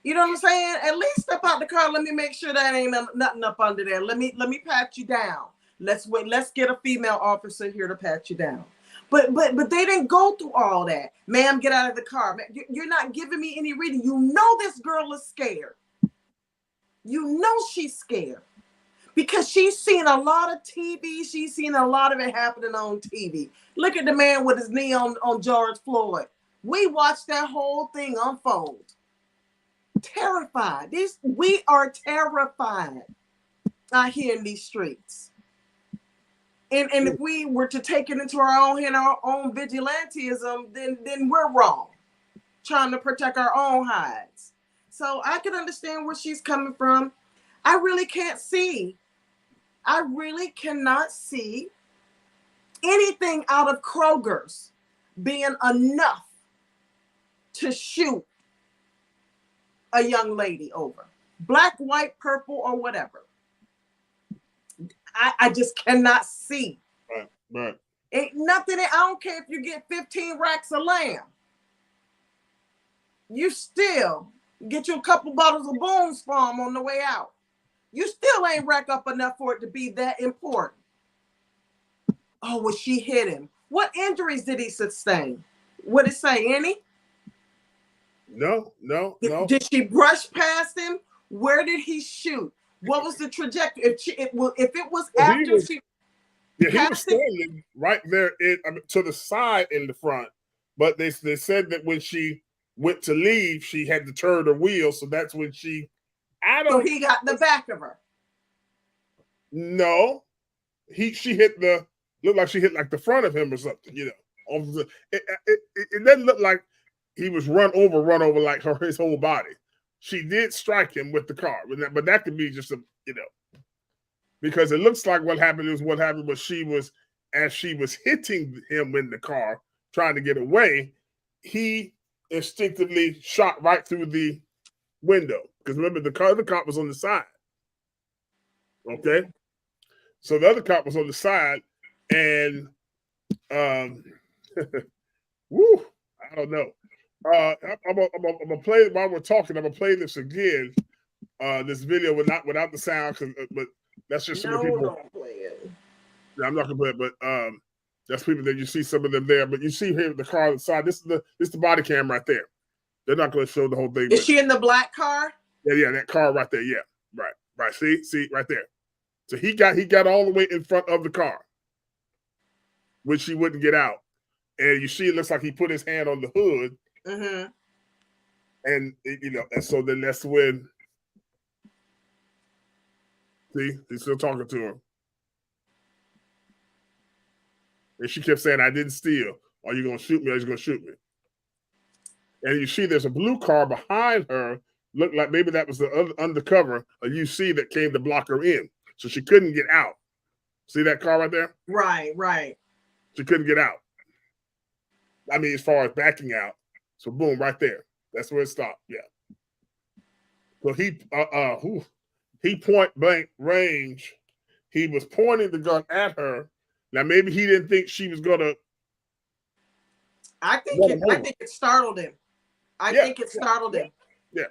You know what I'm saying? At least step out the car. Let me make sure that ain't nothing up under there. Let me pat you down. Let's wait. Let's get a female officer here to pat you down. But they didn't go through all that. Ma'am, get out of the car. You're not giving me any reading. You know this girl is scared. You know she's scared. Because she's seen a lot of TV. She's seen a lot of it happening on TV. Look at the man with his knee on George Floyd. We watched that whole thing unfold. Terrified. We are terrified out here in these streets. And if we were to take it into our own hand, our own vigilantism, then we're wrong. Trying to protect our own hides. So I can understand where she's coming from. I really cannot see anything out of Kroger's being enough to shoot a young lady over. Black, white, purple, or whatever. I just cannot see. Right. Ain't nothing. I don't care if you get 15 racks of lamb. You still get you a couple bottles of Boone's Farm on the way out. You still ain't rack up enough for it to be that important. Oh, well, she hit him. What injuries did he sustain? What did it say? Any? No. Did she brush past him? Where did he shoot? What was the trajectory? If it was after she... Yeah, he was standing right there to the side in the front. But they said that when she went to leave, she had to turn her wheel. So that's when she... So he got the back of her. No. She hit looked like she hit like the front of him or something, you know. It doesn't look like he was run over like his whole body. She did strike him with the car, but that could be just because it looks like what happened was as she was hitting him in the car, trying to get away, he instinctively shot right through the window. Because remember, the other cop was on the side. Okay? So the other cop was on the side, and woo, I don't know. I'm gonna play while we're talking. I'm gonna play this again. This video without the sound, but that's just some of the people. Don't play it. Yeah, I'm not gonna play it, but that's people that you see some of them there. But you see here the car on the side. This is the body cam right there. They're not gonna show the whole thing. Is she in the black car? Yeah, that car right there. Yeah, right. See, right there. So he got all the way in front of the car, which she wouldn't get out. And you see, it looks like he put his hand on the hood. Mm-hmm. And and so then that's when, see, he's still talking to her. And she kept saying, "I didn't steal. Are you gonna shoot me? Or are you gonna shoot me?" And you see there's a blue car behind her. Looked like maybe that was the undercover, a UC that came to block her in. So she couldn't get out. See that car right there? Right. She couldn't get out. I mean, as far as backing out. So boom, right there. That's where it stopped. Yeah. So he point blank range. He was pointing the gun at her. Now maybe he didn't think she was gonna. I think it startled him. I think it startled him. Yeah.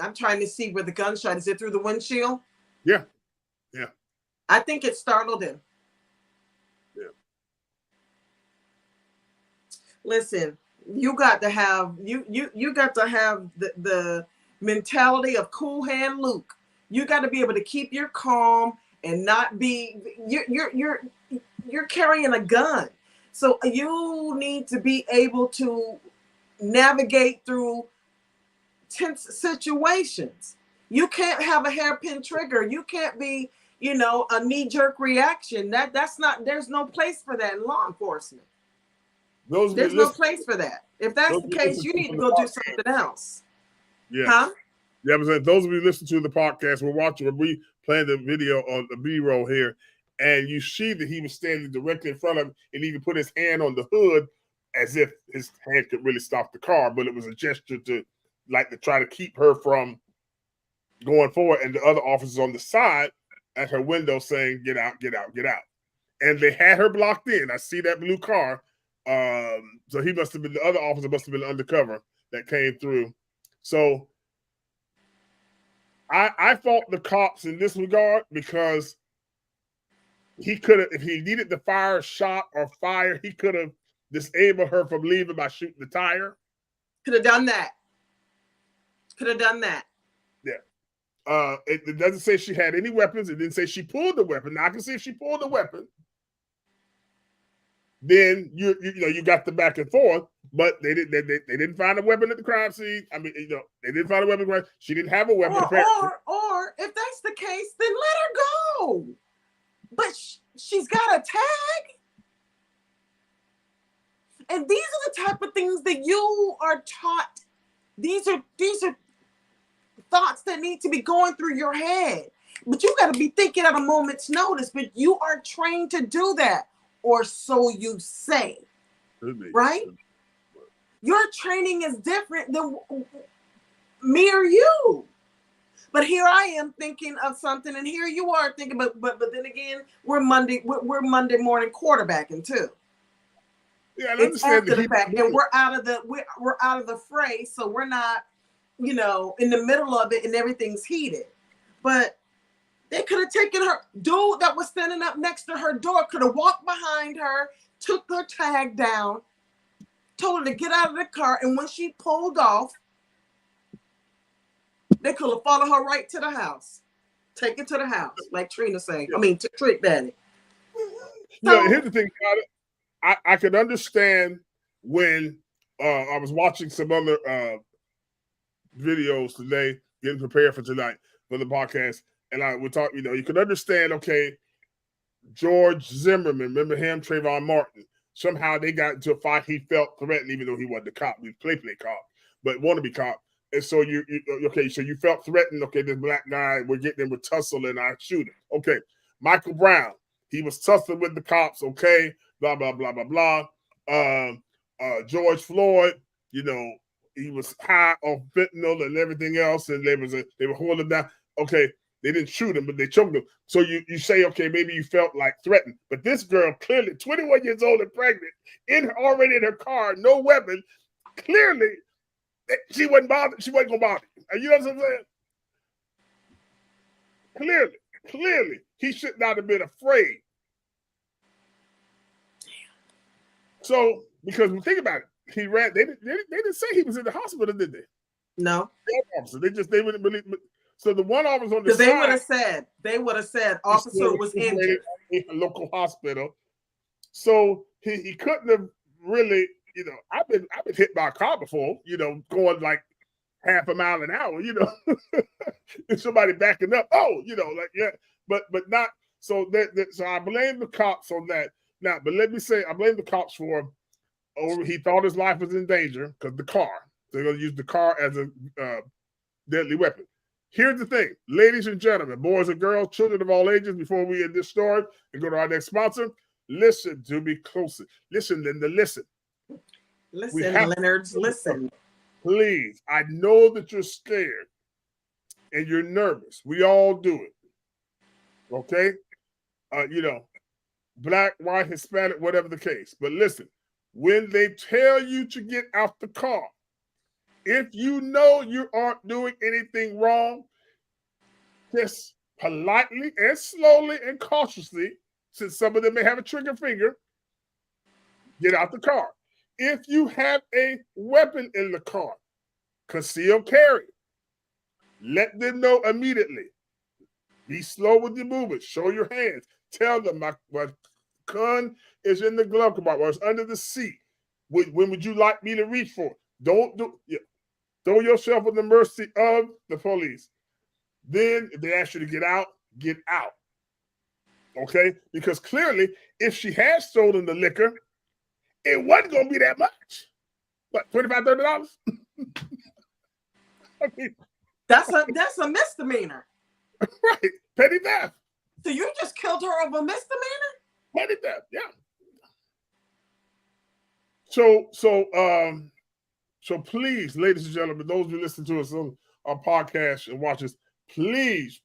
I'm trying to see where the gunshot is. It through the windshield? Yeah. I think it startled him. Yeah. Listen, you got to have the mentality of Cool Hand Luke. You got to be able to keep your calm and not be you're carrying a gun. So you need to be able to navigate through tense situations. You can't have a hairpin trigger. You can't be, a knee-jerk reaction. There's no place for that in law enforcement. There's no place for that. If that's the case, you need to go do something else. Yeah. Huh? Yeah, but those of you listen to the podcast, we playing the video on the B-roll here, and you see that he was standing directly in front of him and even put his hand on the hood as if his hand could really stop the car, but it was a gesture to try to keep her from going forward, and the other officers on the side at her window saying, "Get out, get out, get out." And they had her blocked in. I see that blue car. So the other officer must have been undercover that came through. So I fault the cops in this regard because he could have, if he needed to fire a shot or fire, he could have disabled her from leaving by shooting the tire. Could have done that. Could have done that. Yeah. It doesn't say she had any weapons. It didn't say she pulled the weapon. Now I can see if she pulled the weapon, then you got the back and forth. But they didn't find a weapon at the crime scene. I mean, they didn't find a weapon. She didn't have a weapon. Or if that's the case, then let her go. But she's got a tag. And these are the type of things that you are taught. These are thoughts that need to be going through your head. But you got to be thinking at a moment's notice. But you are trained to do that, or so you say. Right? Your training is different than me or you. But here I am thinking of something, and here you are thinking, but then again, we're Monday morning quarterbacking too. Yeah, I it's after the fact, and we're out of the fray, so we're not, in the middle of it, and everything's heated. But they could have taken her. Dude that was standing up next to her door could have walked behind her, took her tag down, told her to get out of the car, and when she pulled off, they could have followed her right to the house. Take it to the house, like Trina said. Yeah. I mean, to Trick Daddy. So, here's the thing about it. I could understand when I was watching some other videos today, getting prepared for tonight for the podcast, and I would talk, you could understand, okay, George Zimmerman, remember him, Trayvon Martin, somehow they got into a fight, he felt threatened, even though he wasn't a cop, he was play cop, but wannabe cop. And so you felt threatened. Okay, this black guy, we're getting him with tussle and I shoot him. Okay, Michael Brown, he was tussling with the cops. Okay, blah blah blah blah blah. George Floyd, he was high on fentanyl and everything else, and they were holding him down. Okay, they didn't shoot him, but they choked him. So you say, okay, maybe you felt like threatened, but this girl clearly 21 years old and pregnant, already in her car, no weapon, clearly. She wasn't bothered. She wasn't gonna bother you. You know what I'm saying? Clearly, he should not have been afraid. So, because think about it, he ran. They didn't say he was in the hospital, did they? No. They wouldn't believe. So the one officer on the side, they would have said officer was injured in a local hospital. So he couldn't have really. I've been hit by a car before, going like half a mile an hour, and somebody backing up. But not so so I blame the cops on that. Now, but let me say, I blame the cops for he thought his life was in danger because they're going to use the car as a deadly weapon. Here's the thing, ladies and gentlemen, boys and girls, children of all ages, before we end this story and go to our next sponsor, listen to me closely. Listen. Listen, Leonards, listen. Please, I know that you're scared and you're nervous. We all do it. Okay? Black, white, Hispanic, whatever the case. But listen, when they tell you to get out the car, if you know you aren't doing anything wrong, just politely and slowly and cautiously, since some of them may have a trigger finger, get out the car. If you have a weapon in the car, concealed carry, let them know immediately. Be slow with your movement. Show your hands. Tell them my gun is in the glove compartment or it's under the seat. When would you like me to reach for it? Don't throw yourself at the mercy of the police. Then if they ask you to get out, get out. Okay? Because clearly, if she had stolen the liquor, it wasn't going to be that much. What, $25, $30? I mean, that's a misdemeanor. Right. Petty theft. So you just killed her of a misdemeanor? Petty theft, yeah. So please, ladies and gentlemen, those who listen to us on our podcast and watch us, please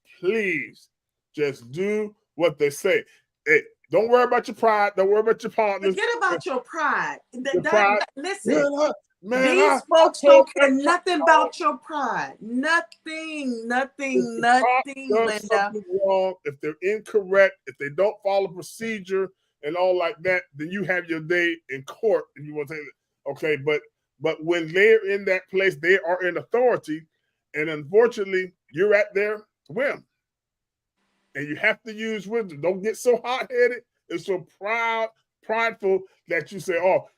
just do what they say. Hey, don't worry about your pride. Don't worry about your partners. Forget about your pride. Pride. Listen, Man, These folks don't care nothing about your pride. Nothing, does Linda. something wrong, if they're incorrect, if they don't follow procedure and all like that, then you have your day in court and you want to say, okay, but when they're in that place, they are in authority, and unfortunately, you're at their whim. And you have to use wisdom. Don't get so hot-headed and so prideful that you say, "Oh,"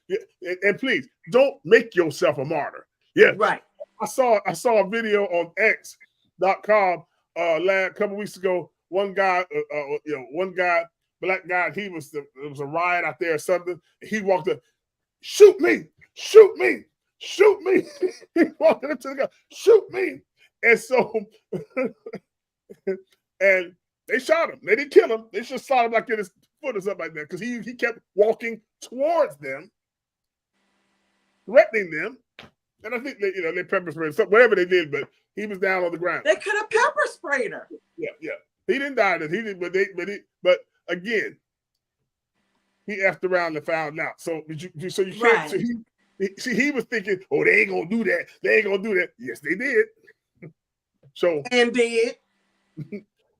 and please don't make yourself a martyr. Yeah, right. I saw a video on X.com a couple weeks ago. One guy, black guy, it was a riot out there or something. He walked up, shoot me, shoot me, shoot me. He walked up to the guy, shoot me, and so and they shot him. They didn't kill him. They just shot him like in his foot or something like that because he kept walking towards them, threatening them. And I think they pepper sprayed whatever they did, but he was down on the ground. They could have pepper sprayed her. Yeah. He didn't die. He didn't. But again, he effed around and found out. So you can't. Right. So he was thinking, oh, they ain't gonna do that. They ain't gonna do that. Yes, they did. So and did.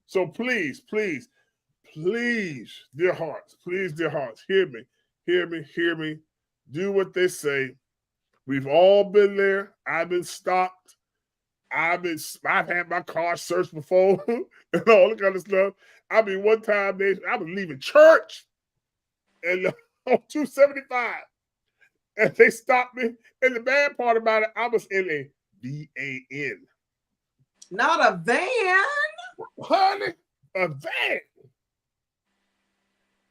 So please, dear hearts, hear me. Do what they say. We've all been there. I've been stopped. I've had my car searched before and all that kind of stuff. I mean, one time I was leaving church and on 275, and they stopped me. And the bad part about it, I was in a van. Not a van. Honey, a van.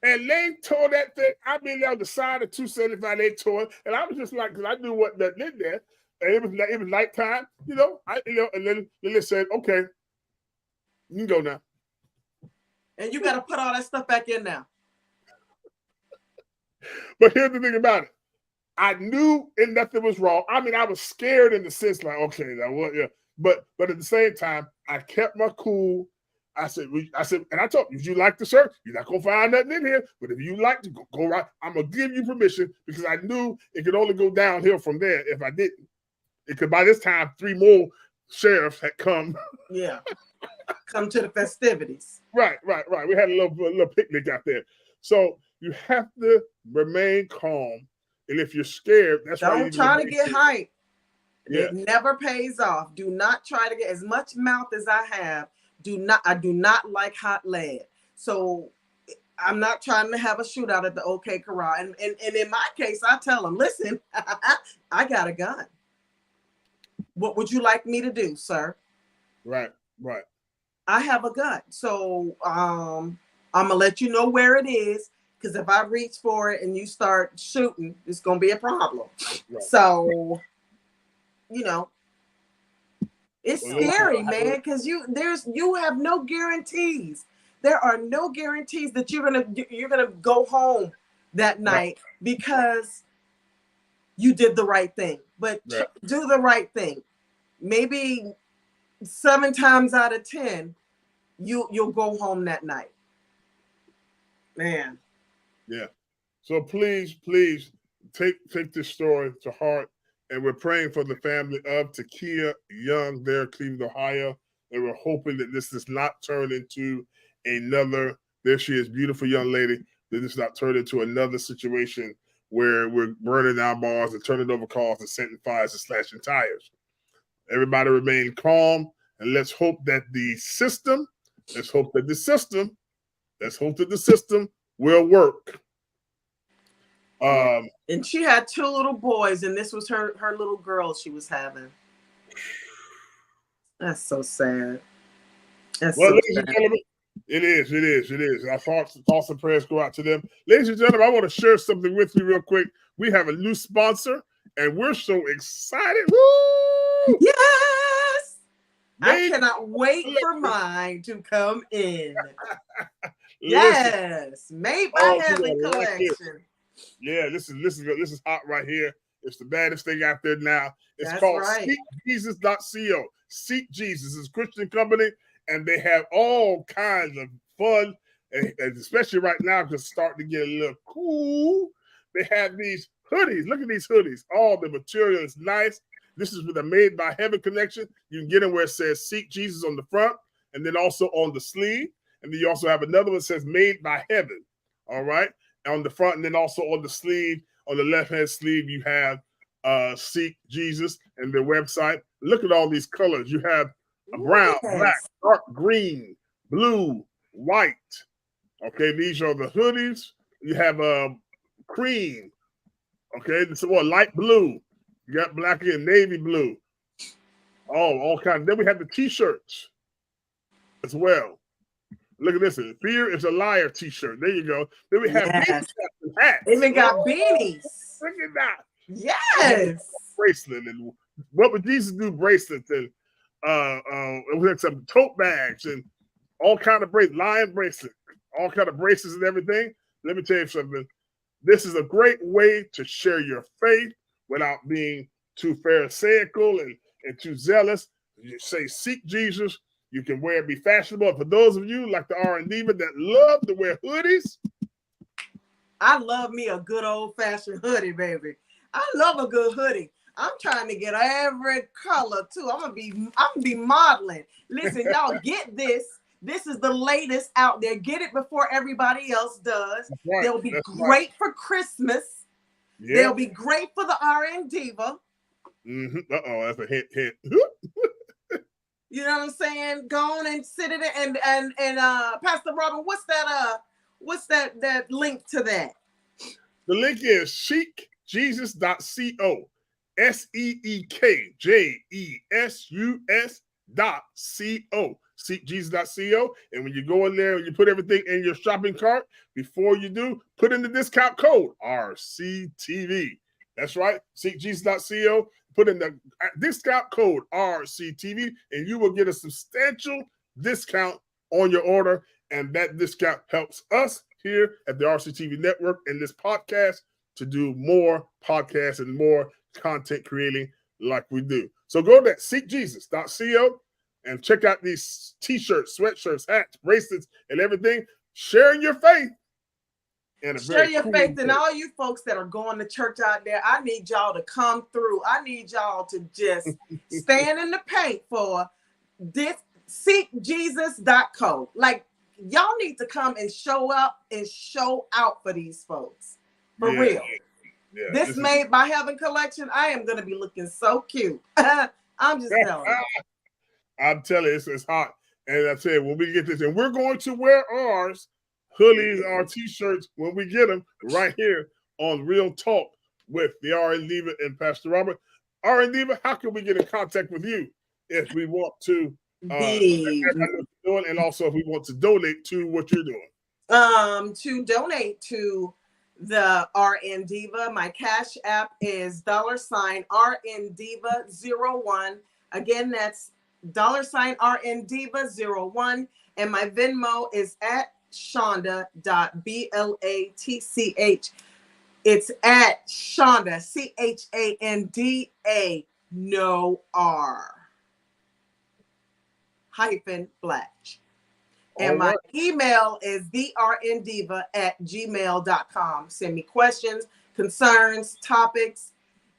And they tore that thing. I've been on the side of 275, they tore it. And I was just like, because I knew what that did there. And it was nighttime, and then they said, okay, you can go now. And you got to put all that stuff back in now. But here's the thing about it. I knew nothing was wrong. I mean, I was scared in the sense like, okay, now what? Yeah. But at the same time, I kept my cool. I said, and I told you, if you like the shirt, you're not gonna find nothing in here. But if you like to go right, I'm gonna give you permission because I knew it could only go downhill from there if I didn't. It could by this time 3 more sheriffs had come. Yeah, come to the festivities. Right. We had a little picnic out there. So you have to remain calm, and if you're scared, that's why don't try to get hyped. Yeah. It never pays off. Do not try to get as much mouth as I have. I do not like hot lead. So I'm not trying to have a shootout at the OK Corral. And in my case, I tell them, listen, I got a gun. What would you like me to do, sir? Right. I have a gun. So I'm going to let you know where it is. Because if I reach for it and you start shooting, it's going to be a problem. Right. So, it's scary, man, because you have no guarantees. There are no guarantees that you're gonna go home that night because you did the right thing. But do the right thing. Maybe 7 times out of 10, you'll go home that night. Man. Yeah. So please take this story to heart. And we're praying for the family of Takia Young there in Cleveland, Ohio. And we're hoping that this does not turn into another, there she is, beautiful young lady, that this does not turn into another situation where we're burning down bars and turning over cars and setting fires and slashing tires. Everybody remain calm, and let's hope that the system will work. And she had 2 little boys, and this was her little girl she was having. That's so sad. Ladies and gentlemen, it is. Our thoughts and prayers go out to them. Ladies and gentlemen, I want to share something with you real quick. We have a new sponsor, and we're so excited. Woo! Yes! I cannot wait for mine to come in. Yes, made by Heaven collection. Yeah, this is hot right here. It's the baddest thing out there now. It's called SeekJesus.co. Seek Jesus is a Christian company, and they have all kinds of fun, and especially right now because it's starting to get a little cool. They have these Hoodies. Look at these hoodies. All the material is nice. This is with a Made by Heaven connection. You can get them where it says Seek Jesus on the front and then also on the sleeve. And then you also have another one that says Made by Heaven. All right. On the front and then also on the sleeve, on the left-hand sleeve, you have Seek Jesus and their website. Look at all these colors. You have a brown, black, dark green, blue, white. Okay, these are the hoodies. You have cream. Okay, this is light blue. You got black and navy blue. All kinds. Then we have the t-shirts as well. Look at this. Fear is a liar t-shirt. There you go. Then we have hats. They even got beanies. Look at that. Yes. Bracelet. And what would Jesus do? Bracelets and we had some tote bags and all kind of bracelets, lion bracelets, all kind of bracelets and everything. Let me tell you something. This is a great way to share your faith without being too pharisaical and too zealous. You say, seek Jesus. You can wear it, be fashionable. For those of you like the RNDiva that love to wear hoodies. I love me a good old-fashioned hoodie, baby. I love a good hoodie. I'm trying to get every color too. I'm gonna be modeling. Listen, y'all, get this. This is the latest out there. Get it before everybody else does. Right. They'll be great for Christmas. Yep. They'll be great for the RNDiva. Mm-hmm. That's a hint. You know what I'm saying? Go on and sit in it and Pastor Robert, what's that link to that? The link is seekjesus.co. SeekJesus.co. SeekJesus.co. And when you go in there and you put everything in your shopping cart, before you do, put in the discount code RCTV. That's right. SeekJesus.co. Put in the discount code RCTV, and you will get a substantial discount on your order. And that discount helps us here at the RCTV Network and this podcast to do more podcasts and more content creating like we do. So go to seekjesus.co and check out these t-shirts, sweatshirts, hats, bracelets, and everything. Sharing your faith. Share your faith. And all you folks that are going to church out there, I need y'all to come through. I need y'all to just stand in the paint for this seekjesus.co. Like, y'all need to come and show up and show out for these folks. For real. Yeah, this Made by Heaven collection, I am going to be looking so cute. I'm just telling you. I'm telling you, it's hot. And I tell you, when we get this, and we're going to wear ours, hoodies, our t-shirts, when we get them right here on Real Talk with the RNDiva and Pastor Robert. RNDiva, how can we get in contact with you if we want to doing, and also if we want to donate to what you're doing? To donate to the RNDiva, my Cash App is $RNDiva01. Again, that's $RNDiva01, and my Venmo is at Shonda.BLATCH. It's at Shonda, CHANDA, no R, -Blatch. And my email is TheRNDiva@gmail.com. Send me questions, concerns, topics.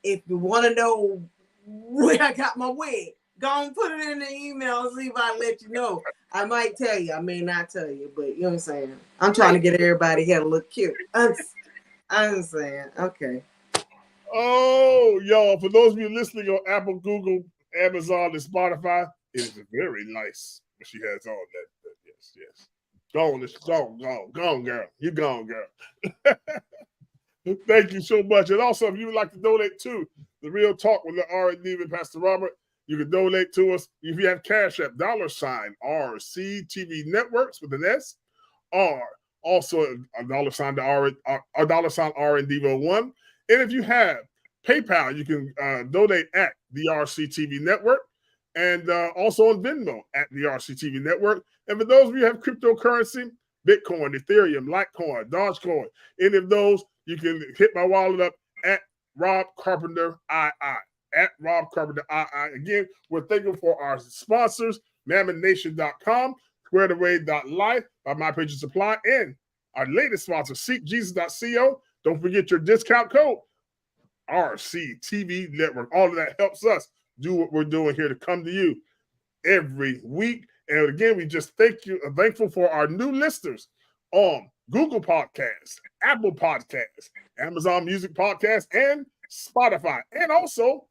If you want to know where I got my wig, go and put it in the email and see if I let you know. I might tell you, I may not tell you, but you know what I'm saying? I'm trying to get everybody here to look cute. I'm saying, okay. Oh, y'all, for those of you listening on Apple, Google, Amazon, and Spotify, it is very nice what she has on that. Yes. Go on, girl. You gone, girl. Thank you so much. And also, if you would like to donate to the Real Talk with the RNDiva and Pastor Robert, you can donate to us if you have CashApp, $RCTVNetworks with an S, or also a $RNDiva1. And if you have PayPal, you can donate at the RCTV Network, and also on Venmo at the RCTV Network. And for those of you who have cryptocurrency, Bitcoin, Ethereum, Litecoin, Dogecoin, any of those, you can hit my wallet up at Rob Carpenter II. At Rob Carpenter II. Again, we're thankful for our sponsors, MammonNation.com, SquaredAway.life by My Page Supply, and our latest sponsor, SeekJesus.co. Don't forget your discount code TheRCTV Network. All of that helps us do what we're doing here to come to you every week. And again, we just thankful for our new listeners on Google Podcasts, Apple Podcasts, Amazon Music Podcasts, and Spotify. And also,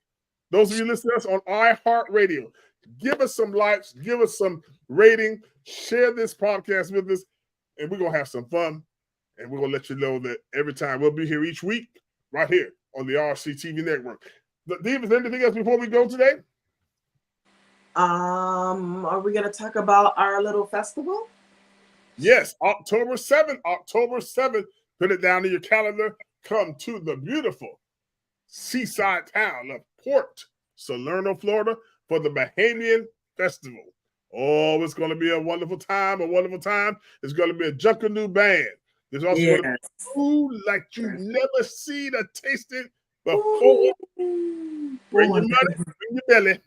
those of you listening to us on iHeartRadio, give us some likes, give us some rating, share this podcast with us, and we're going to have some fun. And we're going to let you know that every time we'll be here each week, right here on the RCTV Network. Diva, is there anything else before we go today? Are we going to talk about our little festival? Yes, October 7th. October 7th. Put it down in your calendar. Come to the beautiful seaside town of Port Salerno, Florida, for the Bahamian Festival. Oh, it's going to be a wonderful time, It's going to be a Junkanoo band. There's also going to be food like you've never seen or tasted before. Bring your money, bring your belly.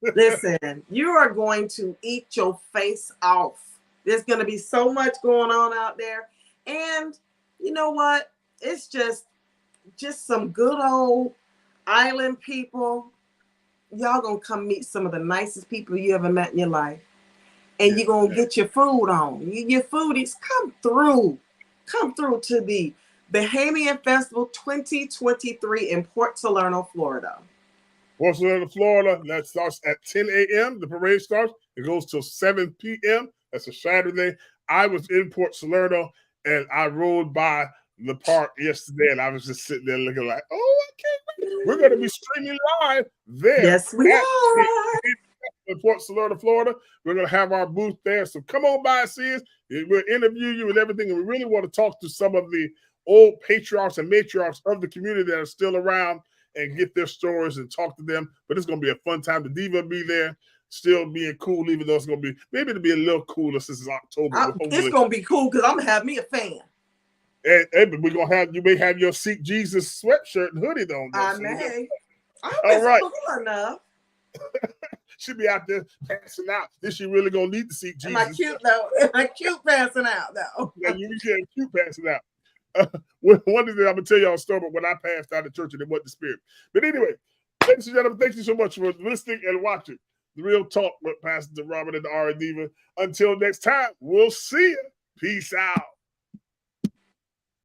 Listen, you are going to eat your face off. There's going to be so much going on out there. And you know what? It's just some good old island people. Y'all going to come meet some of the nicest people you ever met in your life. And you're going to get your food on. Your foodies, come through. Come through to the Bahamian Festival 2023 in Port Salerno, Florida. Port Salerno, Florida. That starts at 10 a.m. The parade starts. It goes till 7 p.m. That's a Saturday. I was in Port Salerno, and I rode by the park yesterday, and I was just sitting there looking like, oh, I can't wait. We're going to be streaming live there. Yes, we are. In Port Salerno, Florida. We're going to have our booth there. So come on by and see us. We'll interview you and everything. And we really want to talk to some of the old patriarchs and matriarchs of the community that are still around and get their stories and talk to them. But it's going to be a fun time. The Diva will be there, still being cool, even though it's going to be, maybe it'll be a little cooler since it's October. It's going to be cool because I'm going to have me a fan. And we're going to have, you may have your Seek Jesus sweatshirt and hoodie on. I may. I hope it's cool enough. She'll be out there passing out. Is she really gonna need to see Jesus? Am I cute though? Am I cute passing out though? Yeah, you can't cute passing out. One thing I'm gonna tell y'all a story about when I passed out of church and it wasn't the Spirit. But anyway, ladies and gentlemen, thank you so much for listening and watching The Real Talk with Pastor Robert and the RNDiva. Until next time, we'll see you. Peace out.